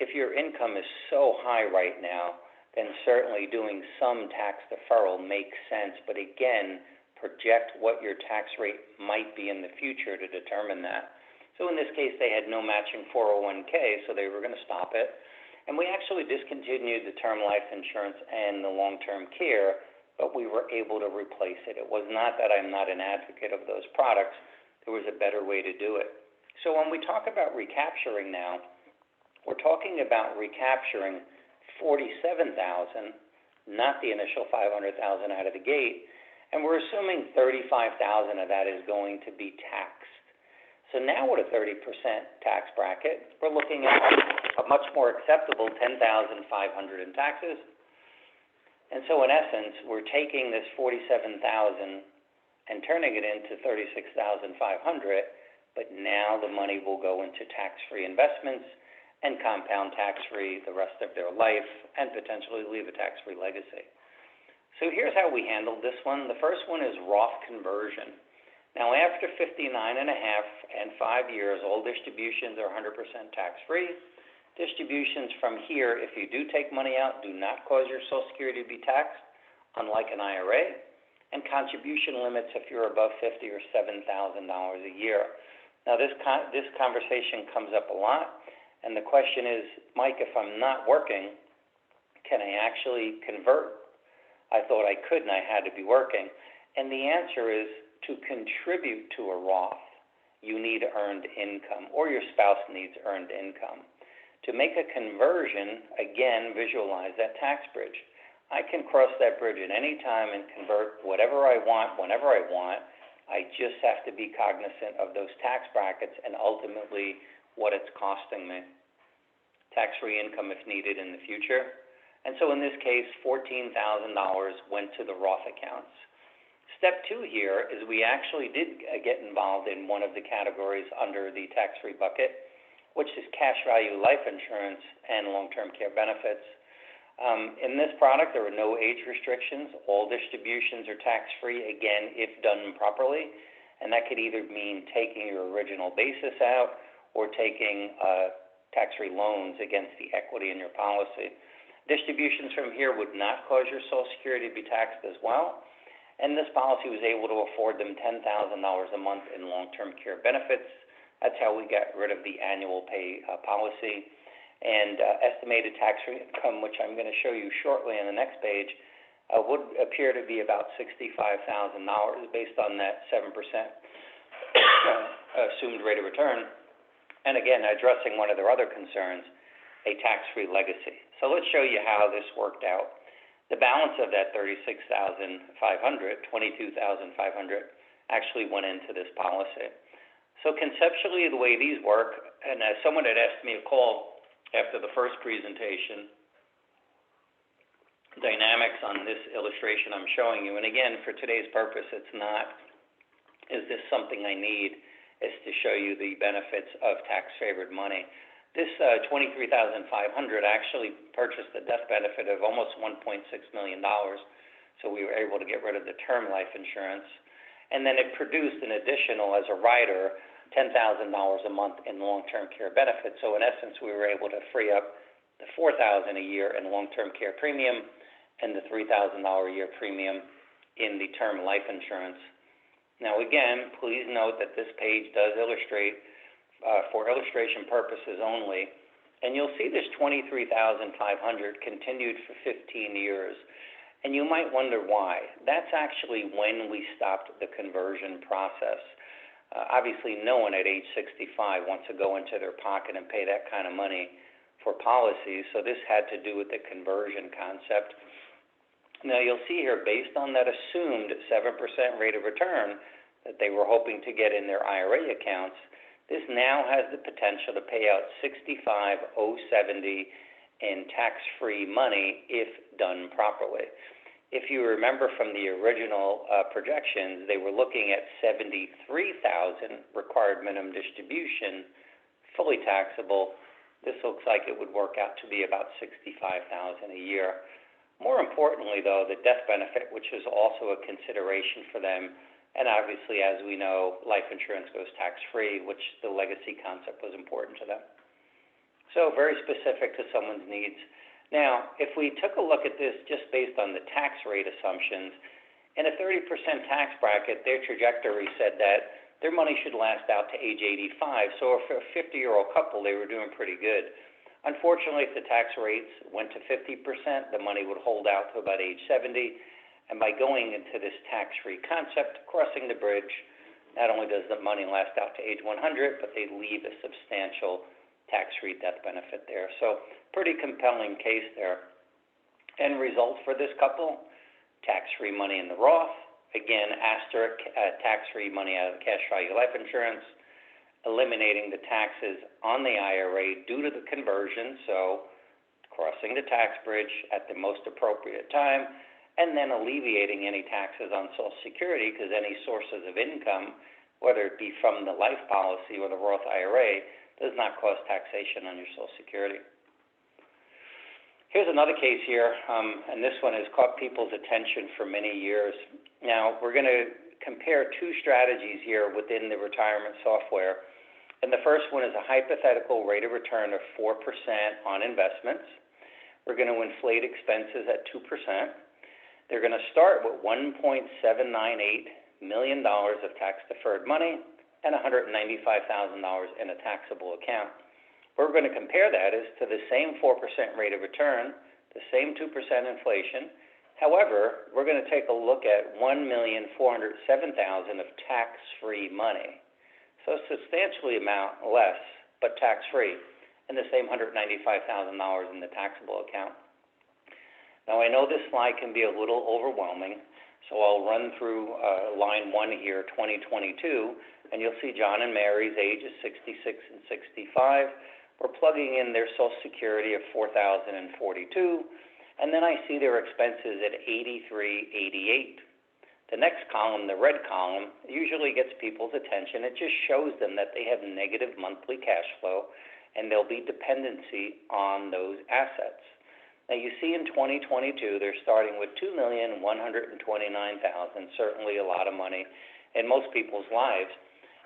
if your income is so high right now, then certainly doing some tax deferral makes sense. But again, project what your tax rate might be in the future to determine that. So in this case, they had no matching 401k, so they were going to stop it. And we actually discontinued the term life insurance and the long-term care, but we were able to replace it. It was not that I'm not an advocate of those products. There was a better way to do it. So when we talk about recapturing now, we're talking about recapturing $47,000, not the initial $500,000 out of the gate, and we're assuming $35,000 of that is going to be taxed. So now with a 30% tax bracket, we're looking at a much more acceptable $10,500 in taxes. And so in essence, we're taking this $47,000 and turning it into $36,500, but now the money will go into tax-free investments and compound tax-free the rest of their life and potentially leave a tax-free legacy. So here's how we handled this one. The first one is Roth conversion. Now, after 59 and a half and 5 years, all distributions are 100% tax-free. Distributions from here, if you do take money out, do not cause your Social Security to be taxed, unlike an IRA. And contribution limits if you're above $50,000 or $7,000 a year. Now, this conversation comes up a lot, and the question is, Mike, if I'm not working, can I actually convert? I thought I could, and I had to be working. And the answer is, to contribute to a Roth, you need earned income, or your spouse needs earned income. To make a conversion, again, visualize that tax bridge. I can cross that bridge at any time and convert whatever I want, whenever I want, I just have to be cognizant of those tax brackets and ultimately what it's costing me. Tax-free income if needed in the future. And so in this case, $14,000 went to the Roth accounts. Step 2 here is we actually did get involved in one of the categories under the tax-free bucket, which is cash value life insurance and long-term care benefits. In this product, there were no age restrictions. All distributions are tax-free, again, if done properly. And that could either mean taking your original basis out or taking tax-free loans against the equity in your policy. Distributions from here would not cause your Social Security to be taxed as well. And this policy was able to afford them $10,000 a month in long-term care benefits. That's how we got rid of the annual pay policy. And estimated tax-free income, which I'm going to show you shortly on the next page, would appear to be about $65,000 based on that 7% assumed rate of return. And again, addressing one of their other concerns, a tax-free legacy. So let's show you how this worked out. The balance of that $36,500, $22,500, actually went into this policy. So conceptually, the way these work, and as someone had asked me a call after the first presentation, dynamics on this illustration I'm showing you, and again, for today's purpose, it's not, is this something I need, is to show you the benefits of tax-favored money. This $23,500 actually purchased a death benefit of almost $1.6 million, so we were able to get rid of the term life insurance, and then it produced an additional, as a rider, $10,000 a month in long-term care benefits. So in essence, we were able to free up the $4,000 a year in long-term care premium and the $3,000 a year premium in the term life insurance. Now again, please note that this page does illustrate for illustration purposes only, and you'll see this $23,500 continued for 15 years. And you might wonder why. That's actually when we stopped the conversion process. Obviously, no one at age 65 wants to go into their pocket and pay that kind of money for policies, so this had to do with the conversion concept. Now, you'll see here, based on that assumed 7% rate of return that they were hoping to get in their IRA accounts, this now has the potential to pay out $65,070 in tax-free money if done properly. If you remember from the original projections, they were looking at $73,000 required minimum distribution, fully taxable. This looks like it would work out to be about $65,000 a year. More importantly, though, the death benefit, which is also a consideration for them, and obviously, as we know, life insurance goes tax-free, which the legacy concept was important to them. So very specific to someone's needs. Now, if we took a look at this just based on the tax rate assumptions, in a 30% tax bracket, their trajectory said that their money should last out to age 85. So for a 50-year-old couple, they were doing pretty good. Unfortunately, if the tax rates went to 50%, the money would hold out to about age 70. And by going into this tax-free concept, crossing the bridge, not only does the money last out to age 100, but they leave a substantial tax-free death benefit there. So pretty compelling case there. End result for this couple, tax-free money in the Roth, again, asterisk, tax-free money out of cash value life insurance, eliminating the taxes on the IRA due to the conversion, so crossing the tax bridge at the most appropriate time, and then alleviating any taxes on Social Security, because any sources of income, whether it be from the life policy or the Roth IRA, does not cause taxation on your Social Security. Here's another case here, and this one has caught people's attention for many years. Now, we're going to compare two strategies here within the retirement software. And the first one is a hypothetical rate of return of 4% on investments. We're going to inflate expenses at 2%. They're going to start with $1.798 million of tax-deferred money and $195,000 in a taxable account. We're going to compare that is to the same 4% rate of return, the same 2% inflation. However, we're going to take a look at $1,407,000 of tax-free money. So substantially amount less, but tax-free, and the same $195,000 in the taxable account. Now, I know this slide can be a little overwhelming, So I'll run through line 1 here, 2022, and you'll see John and Mary's ages 66 and 65. We're plugging in their Social Security of $4,042, and then I see their expenses at $83.88. The next column, the red column, usually gets people's attention. It just shows them that they have negative monthly cash flow, and there'll be dependency on those assets. Now, you see in 2022, they're starting with $2,129,000, certainly a lot of money in most people's lives.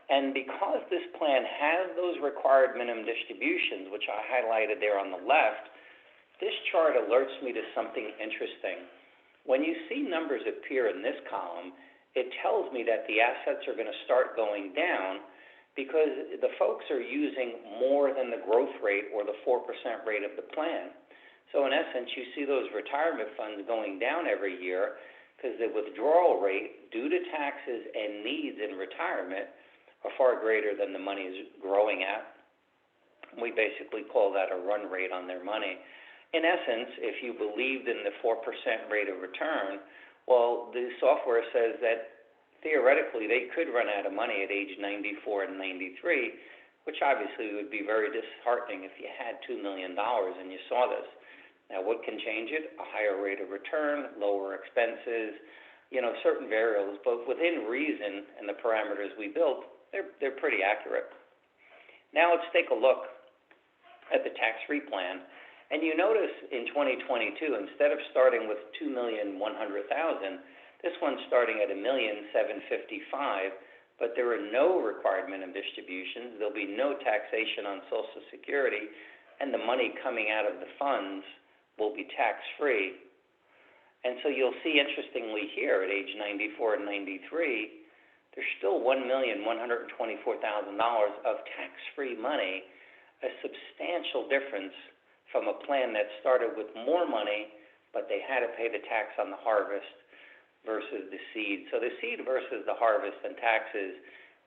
And because this plan has those required minimum distributions, which I highlighted there on the left, this chart alerts me to something interesting. When you see numbers appear in this column, it tells me that the assets are going to start going down because the folks are using more than the growth rate or the 4% rate of the plan. So in essence, you see those retirement funds going down every year because the withdrawal rate due to taxes and needs in retirement are far greater than the money is growing at. We basically call that a run rate on their money. In essence, if you believed in the 4% rate of return, well, the software says that theoretically they could run out of money at age 94 and 93, which obviously would be very disheartening if you had $2 million and you saw this. Now, what can change it? A higher rate of return, lower expenses, certain variables, but within reason and the parameters we built, they're pretty accurate. Now let's take a look at the tax-free plan. And you notice in 2022, instead of starting with $2,100,000, this one's starting at $1,755,000, but there are no required minimum distributions. There'll be no taxation on Social Security, and the money coming out of the funds will be tax-free. And so you'll see, interestingly here, at age 94 and 93, there's still $1,124,000 of tax-free money, a substantial difference from a plan that started with more money, but they had to pay the tax on the harvest versus the seed. So the seed versus the harvest and taxes,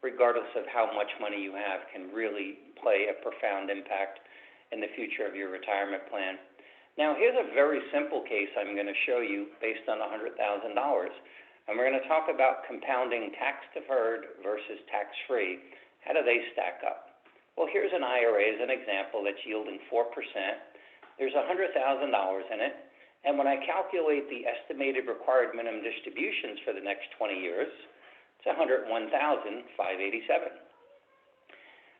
regardless of how much money you have, can really play a profound impact in the future of your retirement plan. Now, here's a very simple case I'm going to show you based on $100,000. And we're going to talk about compounding tax-deferred versus tax-free. How do they stack up? Well, here's an IRA as an example that's yielding 4%. There's $100,000 in it. And when I calculate the estimated required minimum distributions for the next 20 years, it's $101,587.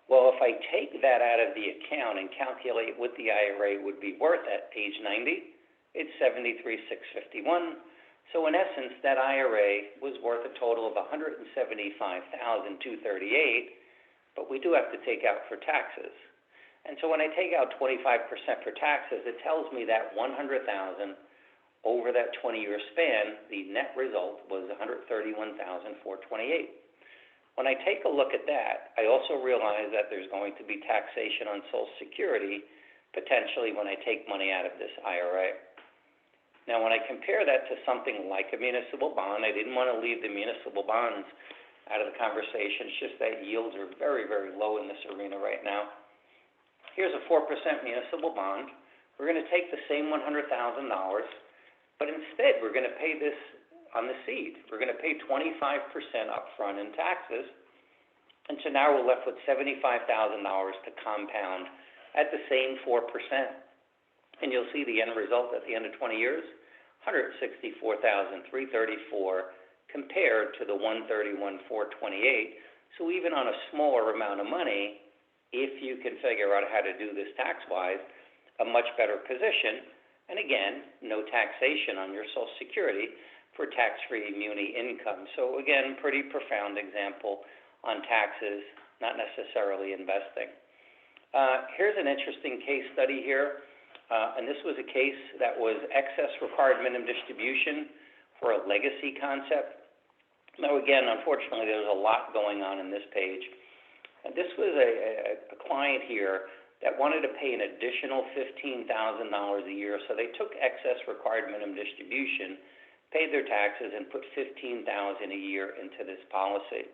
Well, if I take that out of the account and calculate what the IRA would be worth at age 90, it's $73,651. So in essence, that IRA was worth a total of $175,238, but we do have to take out for taxes. And so when I take out 25% for taxes, it tells me that $100,000 over that 20-year span, the net result was $131,428. When I take a look at that, I also realize that there's going to be taxation on Social Security, potentially when I take money out of this IRA. Now, when I compare that to something like a municipal bond, I didn't want to leave the municipal bonds out of the conversation. It's just that yields are very, very low in this arena right now. Here's a 4% municipal bond. We're going to take the same $100,000, but instead we're going to pay this on the seed. We're going to pay 25% upfront in taxes, and so now we're left with $75,000 to compound at the same 4%. And you'll see the end result at the end of 20 years, $164,334 compared to the $131,428. So even on a smaller amount of money, if you can figure out how to do this tax-wise, a much better position. And again, no taxation on your Social Security for tax-free muni income. So again, pretty profound example on taxes, not necessarily investing. Here's an interesting case study here. And this was a case that was excess required minimum distribution for a legacy concept. Now, again, unfortunately, there's a lot going on in this page. And this was a client here that wanted to pay an additional $15,000 a year. So they took excess required minimum distribution, paid their taxes, and put $15,000 a year into this policy.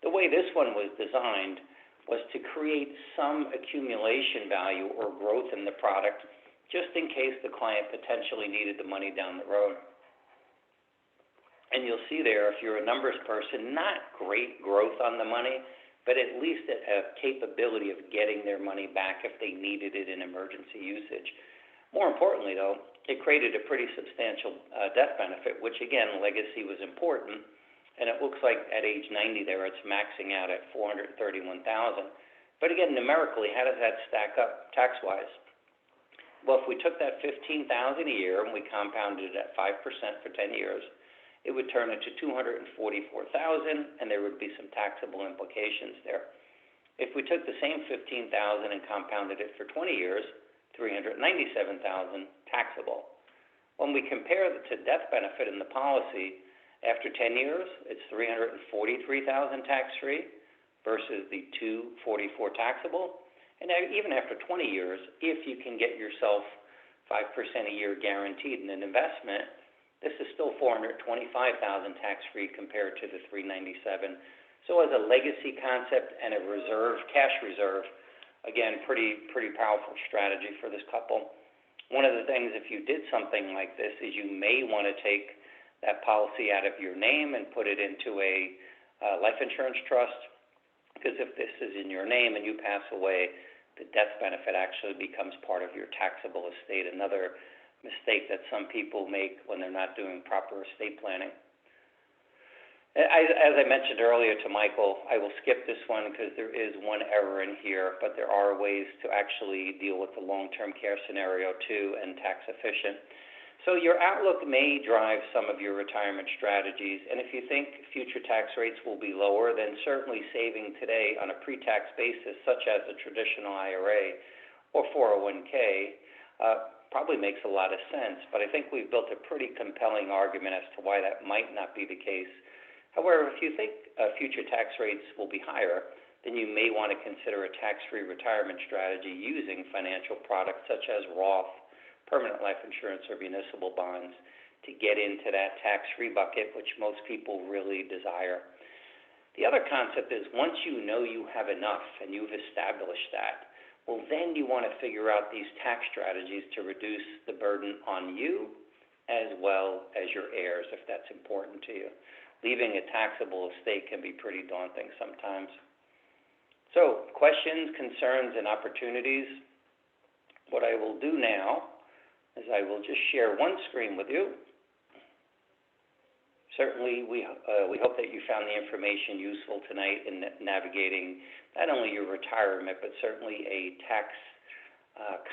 The way this one was designed was to create some accumulation value or growth in the product, just in case the client potentially needed the money down the road. And you'll see there, if you're a numbers person, not great growth on the money, but at least a capability of getting their money back if they needed it in emergency usage. More importantly, though, it created a pretty substantial death benefit, which, again, legacy was important. And it looks like at age 90 there, it's maxing out at $431,000. But again, numerically, how does that stack up tax-wise? Well, if we took that $15,000 a year and we compounded it at 5% for 10 years, it would turn into $244,000, and there would be some taxable implications there. If we took the same $15,000 and compounded it for 20 years, $397,000 taxable. When we compare the death benefit in the policy, after 10 years, it's $343,000 tax-free versus the $244,000 taxable. And even after 20 years, if you can get yourself 5% a year guaranteed in an investment, this is still $425,000 tax-free compared to the $397,000. So as a legacy concept and a reserve, cash reserve, again, pretty powerful strategy for this couple. One of the things, if you did something like this, is you may want to take that policy out of your name and put it into a life insurance trust, because if this is in your name and you pass away, the death benefit actually becomes part of your taxable estate, another mistake that some people make when they're not doing proper estate planning. As I mentioned earlier to Michael, I will skip this one because there is one error in here, but there are ways to actually deal with the long-term care scenario too and tax efficient. So your outlook may drive some of your retirement strategies, and if you think future tax rates will be lower, then certainly saving today on a pre-tax basis, such as a traditional IRA or 401k, probably makes a lot of sense, but I think we've built a pretty compelling argument as to why that might not be the case. However, if you think future tax rates will be higher, then you may want to consider a tax-free retirement strategy using financial products such as Roth, permanent life insurance, or municipal bonds to get into that tax-free bucket, which most people really desire. The other concept is once you know you have enough and you've established that, well, then you want to figure out these tax strategies to reduce the burden on you as well as your heirs, if that's important to you. Leaving a taxable estate can be pretty daunting sometimes. So, questions, concerns, and opportunities. What I will do now is I will just share one screen with you. Certainly, we hope that you found the information useful tonight in navigating not only your retirement, but certainly a tax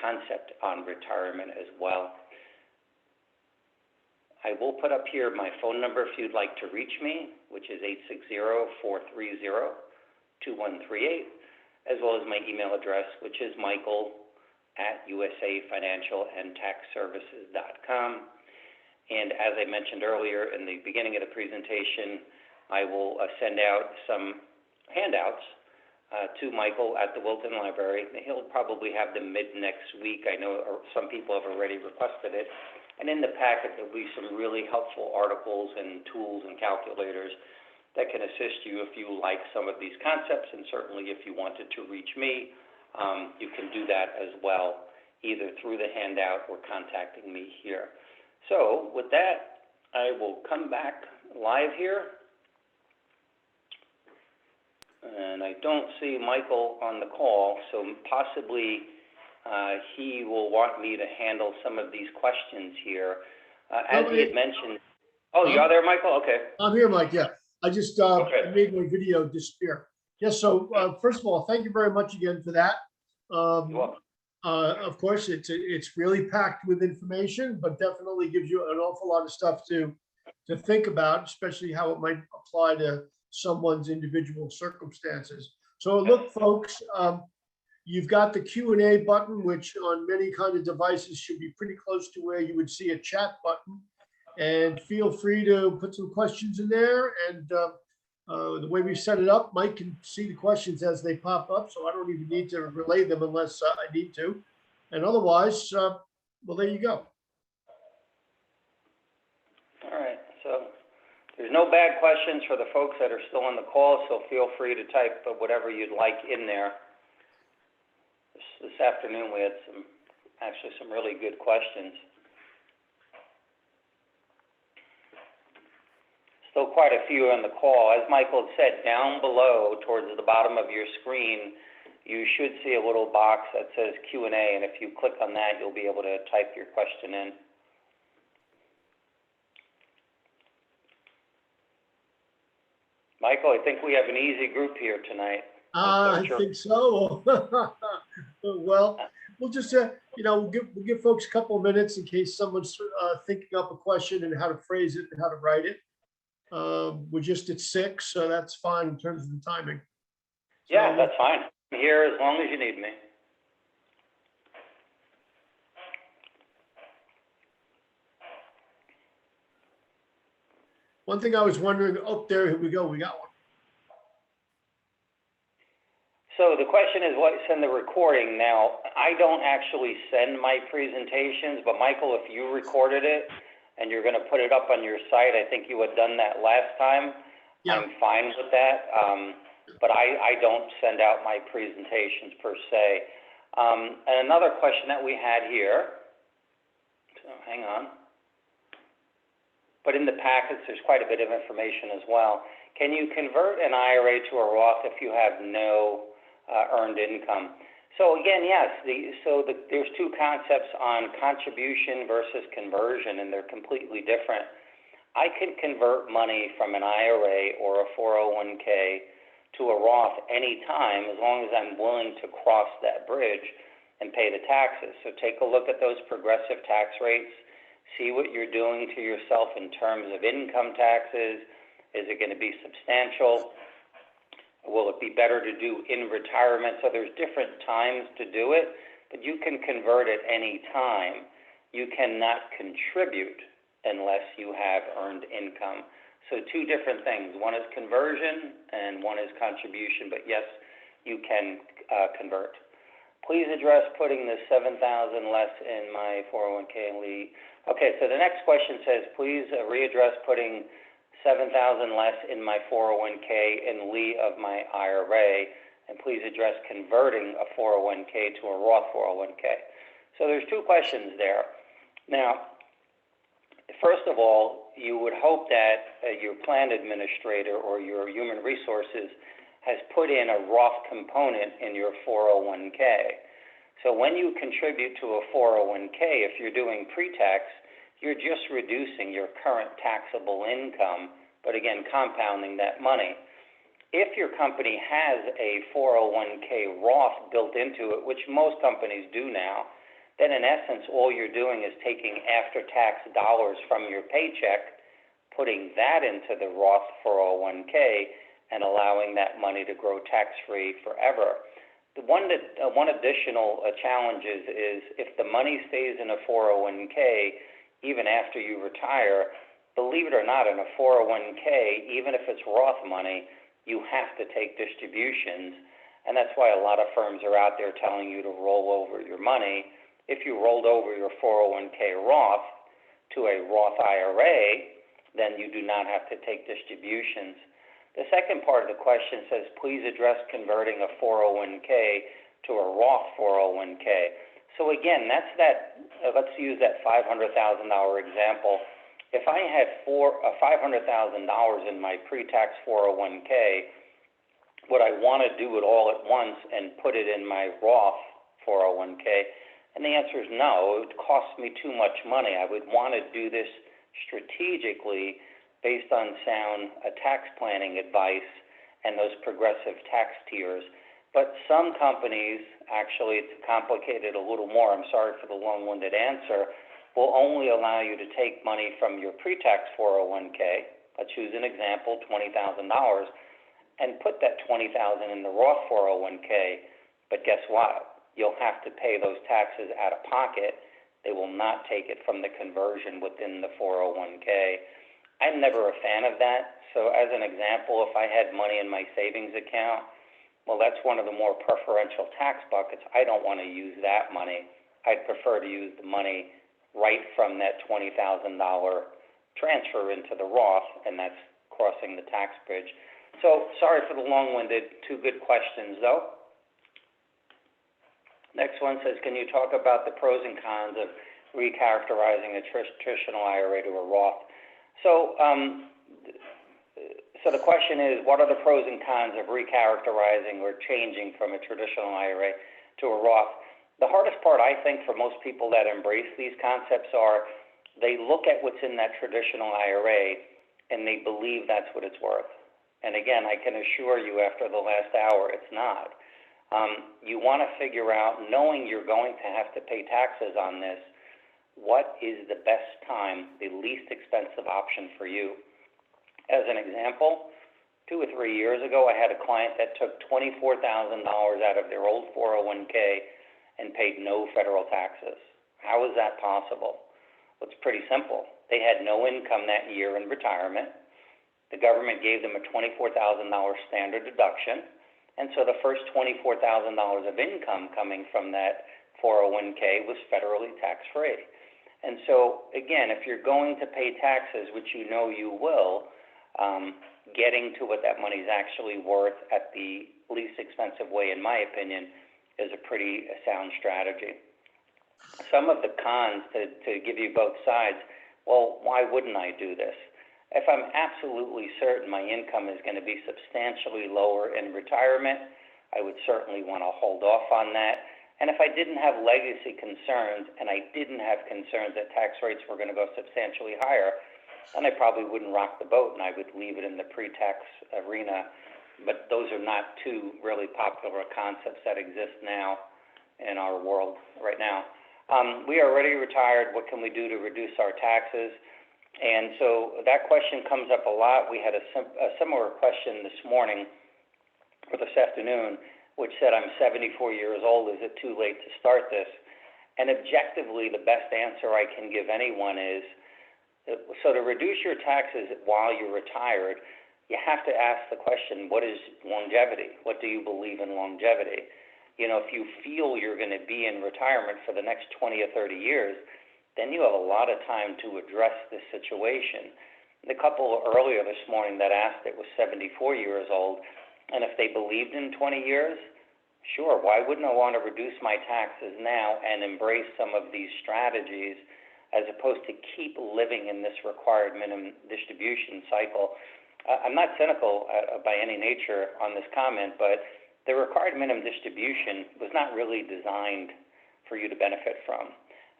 concept on retirement as well. I will put up here my phone number if you'd like to reach me, which is 860-430-2138, as well as my email address, which is michael@usafinancialandtaxservices.com. And as I mentioned earlier in the beginning of the presentation, I will send out some handouts to Michael at the Wilton Library. He'll probably have them mid-next week. I know some people have already requested it. And in the packet, there'll be some really helpful articles and tools and calculators that can assist you if you like some of these concepts. And certainly if you wanted to reach me, you can do that as well, either through the handout or contacting me here. So with that, I will come back live here. And I don't see Michael on the call, so possibly he will want me to handle some of these questions here. As he had mentioned, you are there, Michael? Okay. I'm here, Mike, yeah. I just Okay. made my video disappear. Yes, so first of all, thank you very much again for that. You're welcome. Of course, it's really packed with information, but definitely gives you an awful lot of stuff to think about, especially how it might apply to someone's individual circumstances. So look, folks, you've got the Q&A button, which on many kind of devices should be pretty close to where you would see a chat button. And feel free to put some questions in there. And the way we set it up, Mike can see the questions as they pop up, so I don't even need to relay them unless I need to. And otherwise, well, there you go. All right, so there's no bad questions for the folks that are still on the call, so feel free to type whatever you'd like in there. This afternoon we had some really good questions. still quite a few on the call. As Michael said, down below towards the bottom of your screen, you should see a little box that says Q&A, and if you click on that, you'll be able to type your question in. Michael, I think we have an easy group here tonight. I think so. Well, we'll just, we'll give folks a couple of minutes in case someone's thinking up a question and how to phrase it and how to write it. We're just at 6, so that's fine in terms of the timing. Yeah, that's fine. I'm here as long as you need me. One thing I was wondering, there we go, we got one. So the question is, what's in the recording? Now, I don't actually send my presentations, but Michael, if you recorded it and you're going to put it up on your site, I think you had done that last time. Yeah. I'm fine with that, but I don't send out my presentations per se. And another question that we had here, so hang on. But in the packets, there's quite a bit of information as well. Can you convert an IRA to a Roth if you have no earned income? So again, yes, there's two concepts on contribution versus conversion, and they're completely different. I can convert money from an IRA or a 401k to a Roth anytime as long as I'm willing to cross that bridge and pay the taxes. So take a look at those progressive tax rates, see what you're doing to yourself in terms of income taxes. Is it going to be substantial? Will it be better to do in retirement? So there's different times to do it, but you can convert at any time. You cannot contribute unless you have earned income. So two different things. One is conversion and one is contribution, but yes, you can convert. Please address putting the $7,000 less in my 401k and Lee. Okay, so the next question says, please readdress putting $7,000 less in my 401k and Lee of my IRA, and please address converting a 401k to a Roth 401k. So there's two questions there. Now, first of all, you would hope that your plan administrator or your human resources has put in a Roth component in your 401k. So when you contribute to a 401k, if you're doing pre-tax, you're just reducing your current taxable income, but again, compounding that money. If your company has a 401k Roth built into it, which most companies do now, then in essence, all you're doing is taking after-tax dollars from your paycheck, putting that into the Roth 401k, and allowing that money to grow tax-free forever. The one additional challenge is if the money stays in a 401k, even after you retire, believe it or not, in a 401k, even if it's Roth money, you have to take distributions. And that's why a lot of firms are out there telling you to roll over your money. If you rolled over your 401k Roth to a Roth IRA, then you do not have to take distributions. The second part of the question says, please address converting a 401k to a Roth 401k. So again, that's that, let's use that $500,000 example. If I had $500,000 in my pre-tax 401k, would I want to do it all at once and put it in my Roth 401k? And the answer is no. It would cost me too much money. I would want to do this strategically based on sound tax planning advice and those progressive tax tiers. But some companies, actually, to complicate it a little more, I'm sorry for the long-winded answer, will only allow you to take money from your pre-tax 401k, let's use an example, $20,000, and put that $20,000 in the Roth 401k. But guess what? You'll have to pay those taxes out of pocket. They will not take it from the conversion within the 401k. I'm never a fan of that. So as an example, if I had money in my savings account, well, that's one of the more preferential tax buckets. I don't want to use that money. I'd prefer to use the money right from that $20,000 transfer into the Roth, and that's crossing the tax bridge. So sorry for the long-winded, two good questions, though. Next one says, can you talk about the pros and cons of recharacterizing a traditional IRA to a Roth? So So the question is, what are the pros and cons of recharacterizing or changing from a traditional IRA to a Roth? The hardest part, I think, for most people that embrace these concepts are they look at what's in that traditional IRA and they believe that's what it's worth. And again, I can assure you after the last hour, it's not. You want to figure out, knowing you're going to have to pay taxes on this, what is the best time, the least expensive option for you? As an example, 2 or 3 years ago, I had a client that took $24,000 out of their old 401k and paid no federal taxes. How is that possible? Well, it's pretty simple. They had no income that year in retirement. The government gave them a $24,000 standard deduction, and so the first $24,000 of income coming from that 401k was federally tax-free. And so, again, if you're going to pay taxes, which you know you will, getting to what that money is actually worth at the least expensive way, in my opinion, is a pretty sound strategy. Some of the cons, to give you both sides, well, why wouldn't I do this? If I'm absolutely certain my income is going to be substantially lower in retirement, I would certainly want to hold off on that. And if I didn't have legacy concerns and I didn't have concerns that tax rates were going to go substantially higher, then I probably wouldn't rock the boat and I would leave it in the pre-tax arena. But those are not two really popular concepts that exist now in our world right now. We are already retired. What can we do to reduce our taxes? And so that question comes up a lot. We had a similar question this morning or this afternoon, which said, I'm 74 years old. Is it too late to start this? And objectively, the best answer I can give anyone is, so to reduce your taxes while you're retired, you have to ask the question, what is longevity? What do you believe in longevity? You know, if you feel you're going to be in retirement for the next 20 or 30 years, then you have a lot of time to address this situation. The couple earlier this morning that asked it was 74 years old, and if they believed in 20 years, sure, why wouldn't I want to reduce my taxes now and embrace some of these strategies as opposed to keep living in this required minimum distribution cycle? I'm not cynical by any nature on this comment, but the required minimum distribution was not really designed for you to benefit from.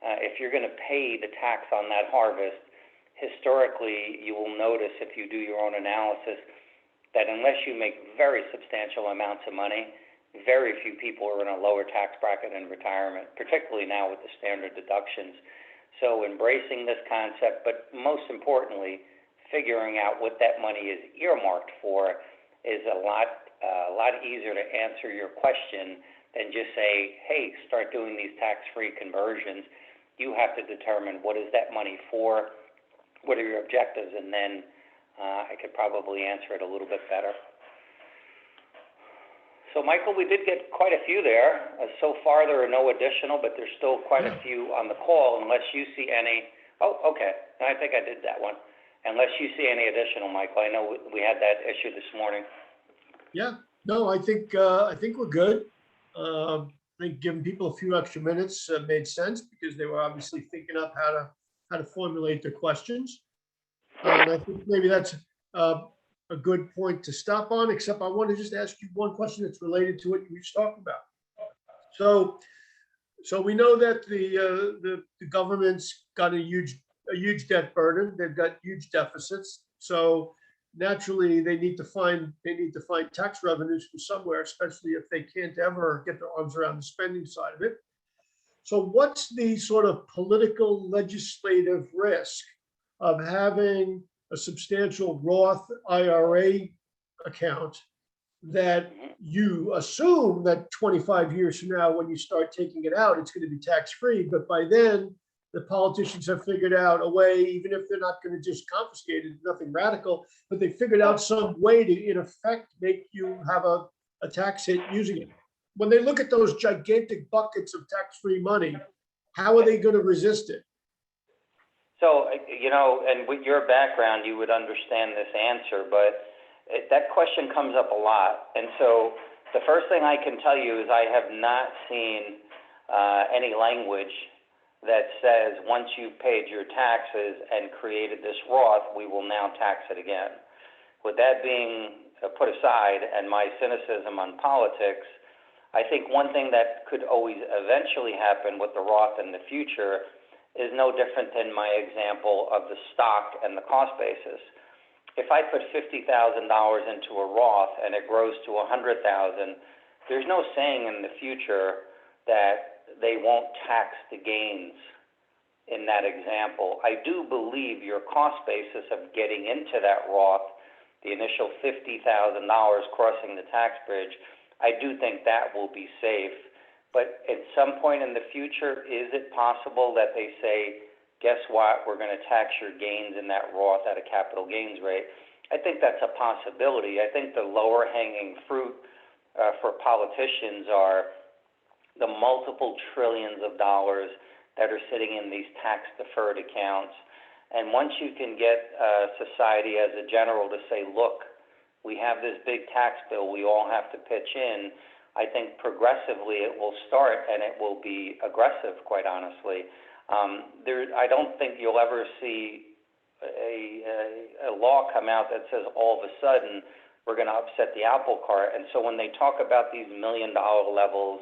If you're going to pay the tax on that harvest, historically, you will notice if you do your own analysis that unless you make very substantial amounts of money, very few people are in a lower tax bracket in retirement, particularly now with the standard deductions. So embracing this concept, but most importantly, figuring out what that money is earmarked for is a lot easier to answer your question than just say, hey, start doing these tax-free conversions. You have to determine what is that money for, what are your objectives, and then I could probably answer it a little bit better. So, Michael, we did get quite a few there. So far, there are no additional, but there's still quite a few on the call, unless you see any. Oh, okay. I think I did that one. Unless you see any additional, Michael. I know we had that issue this morning. Yeah, no, I think we're good. I think giving people a few extra minutes made sense because they were obviously thinking up how to formulate their questions. And I think maybe that's a good point to stop on, except I want to just ask you one question that's related to what you just talked about. So we know that the government's got a huge debt burden. They've got huge deficits. So naturally, they need to find tax revenues from somewhere, especially if they can't ever get their arms around the spending side of it. So what's the sort of political legislative risk of having a substantial Roth IRA account that you assume that 25 years from now, when you start taking it out, it's going to be tax-free, but by then the politicians have figured out a way, even if they're not going to just confiscate it, nothing radical, but they figured out some way to, in effect, make you have a tax hit using it. When they look at those gigantic buckets of tax-free money, how are they going to resist it? So, you know, and with your background, you would understand this answer, but that question comes up a lot. And so the first thing I can tell you is I have not seen any language that says once you've paid your taxes and created this Roth, we will now tax it again. with that being put aside and my cynicism on politics, I think one thing that could always eventually happen with the Roth in the future is no different than my example of the stock and the cost basis. If I put $50,000 into a Roth and it grows to $100,000, there's no saying in the future that they won't tax the gains in that example. I do believe your cost basis of getting into that Roth, the initial $50,000 crossing the tax bridge, I do think that will be safe. But at some point in the future, is it possible that they say, guess what, we're going to tax your gains in that Roth at a capital gains rate? I think that's a possibility. I think the lower hanging fruit for politicians are the multiple trillions of dollars that are sitting in these tax-deferred accounts. And once you can get society as a general to say, look, we have this big tax bill, we all have to pitch in, I think progressively it will start, and it will be aggressive, quite honestly. I don't think you'll ever see a law come out that says all of a sudden we're going to upset the apple cart. And so when they talk about these $1 million levels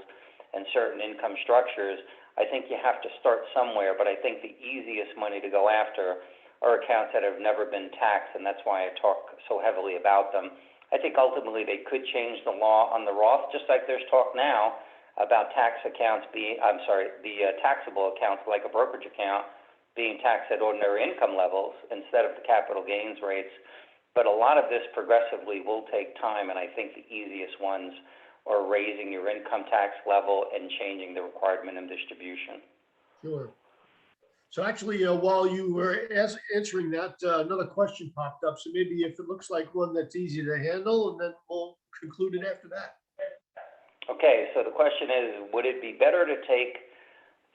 and certain income structures, I think you have to start somewhere. But I think the easiest money to go after are accounts that have never been taxed, and that's why I talk so heavily about them. I think ultimately they could change the law on the Roth, just like there's talk now about taxable accounts like a brokerage account being taxed at ordinary income levels instead of the capital gains rates. But a lot of this progressively will take time, and I think the easiest ones are raising your income tax level and changing the required minimum distribution. Sure. So actually, while you were answering that, another question popped up. So maybe if it looks like one that's easy to handle, and then we'll conclude it after that. Okay, so the question is, would it be better to take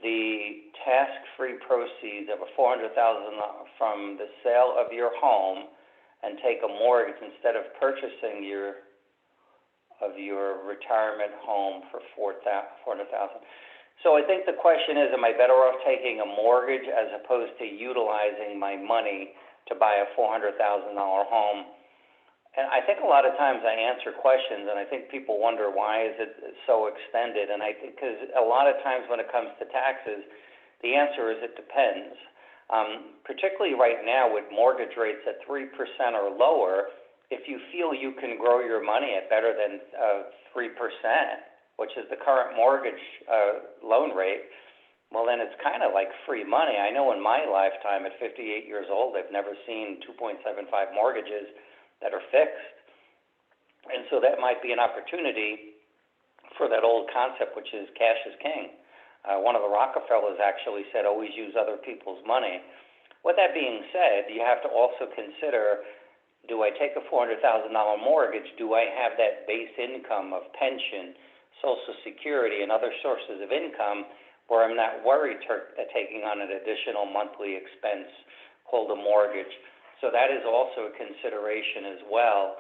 the tax-free proceeds of $400,000 from the sale of your home and take a mortgage instead of purchasing your retirement home for $400,000? So I think the question is, am I better off taking a mortgage as opposed to utilizing my money to buy a $400,000 home? And I think a lot of times I answer questions, and I think people wonder, why is it so extended? And I think because a lot of times when it comes to taxes, the answer is it depends. Particularly right now with mortgage rates at 3% or lower, if you feel you can grow your money at better than 3%, which is the current mortgage loan rate, well, then it's kind of like free money. I know in my lifetime at 58 years old, I've never seen 2.75 mortgages that are fixed. And so that might be an opportunity for that old concept, which is cash is king. One of the Rockefellers actually said, always use other people's money. With that being said, you have to also consider, do I take a $400,000 mortgage? Do I have that base income of pension, Social Security, and other sources of income where I'm not worried taking on an additional monthly expense called a mortgage? So that is also a consideration as well.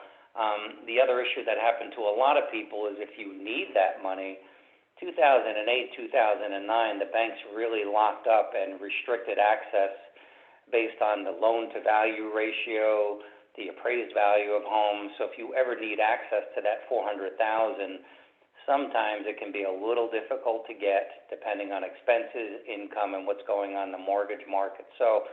The other issue that happened to a lot of people is if you need that money, 2008, 2009, the banks really locked up and restricted access based on the loan-to-value ratio, the appraised value of homes. So if you ever need access to that $400,000, sometimes it can be a little difficult to get depending on expenses, income, and what's going on in the mortgage market. So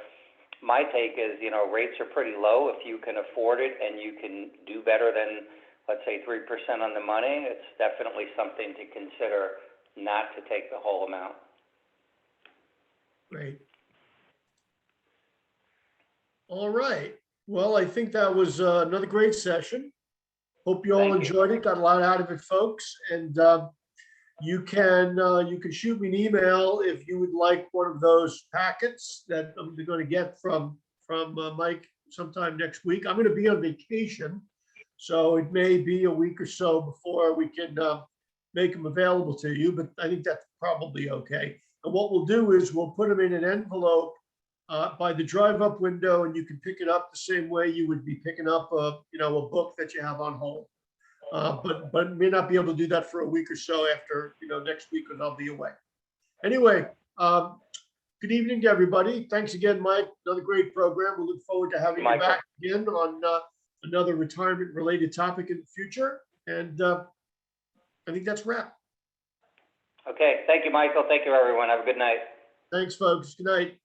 my take is, rates are pretty low. If you can afford it and you can do better than, let's say, 3% on the money, it's definitely something to consider not to take the whole amount. Great. All right. Well, I think that was another great session. Hope you all enjoyed it. Got a lot out of it, folks. And you can shoot me an email if you would like one of those packets that I'm going to get from Mike sometime next week. I'm going to be on vacation, so it may be a week or so before we can make them available to you, but I think that's probably okay. And what we'll do is we'll put them in an envelope by the drive-up window, and you can pick it up the same way you would be picking up a book that you have on hold. But may not be able to do that for a week or so after next week, because I'll be away. Anyway, good evening to everybody. Thanks again, Mike. Another great program. We look forward to having you back again on another retirement-related topic in the future. And I think that's a wrap. Okay, thank you, Michael. Thank you, everyone. Have a good night. Thanks, folks. Good night.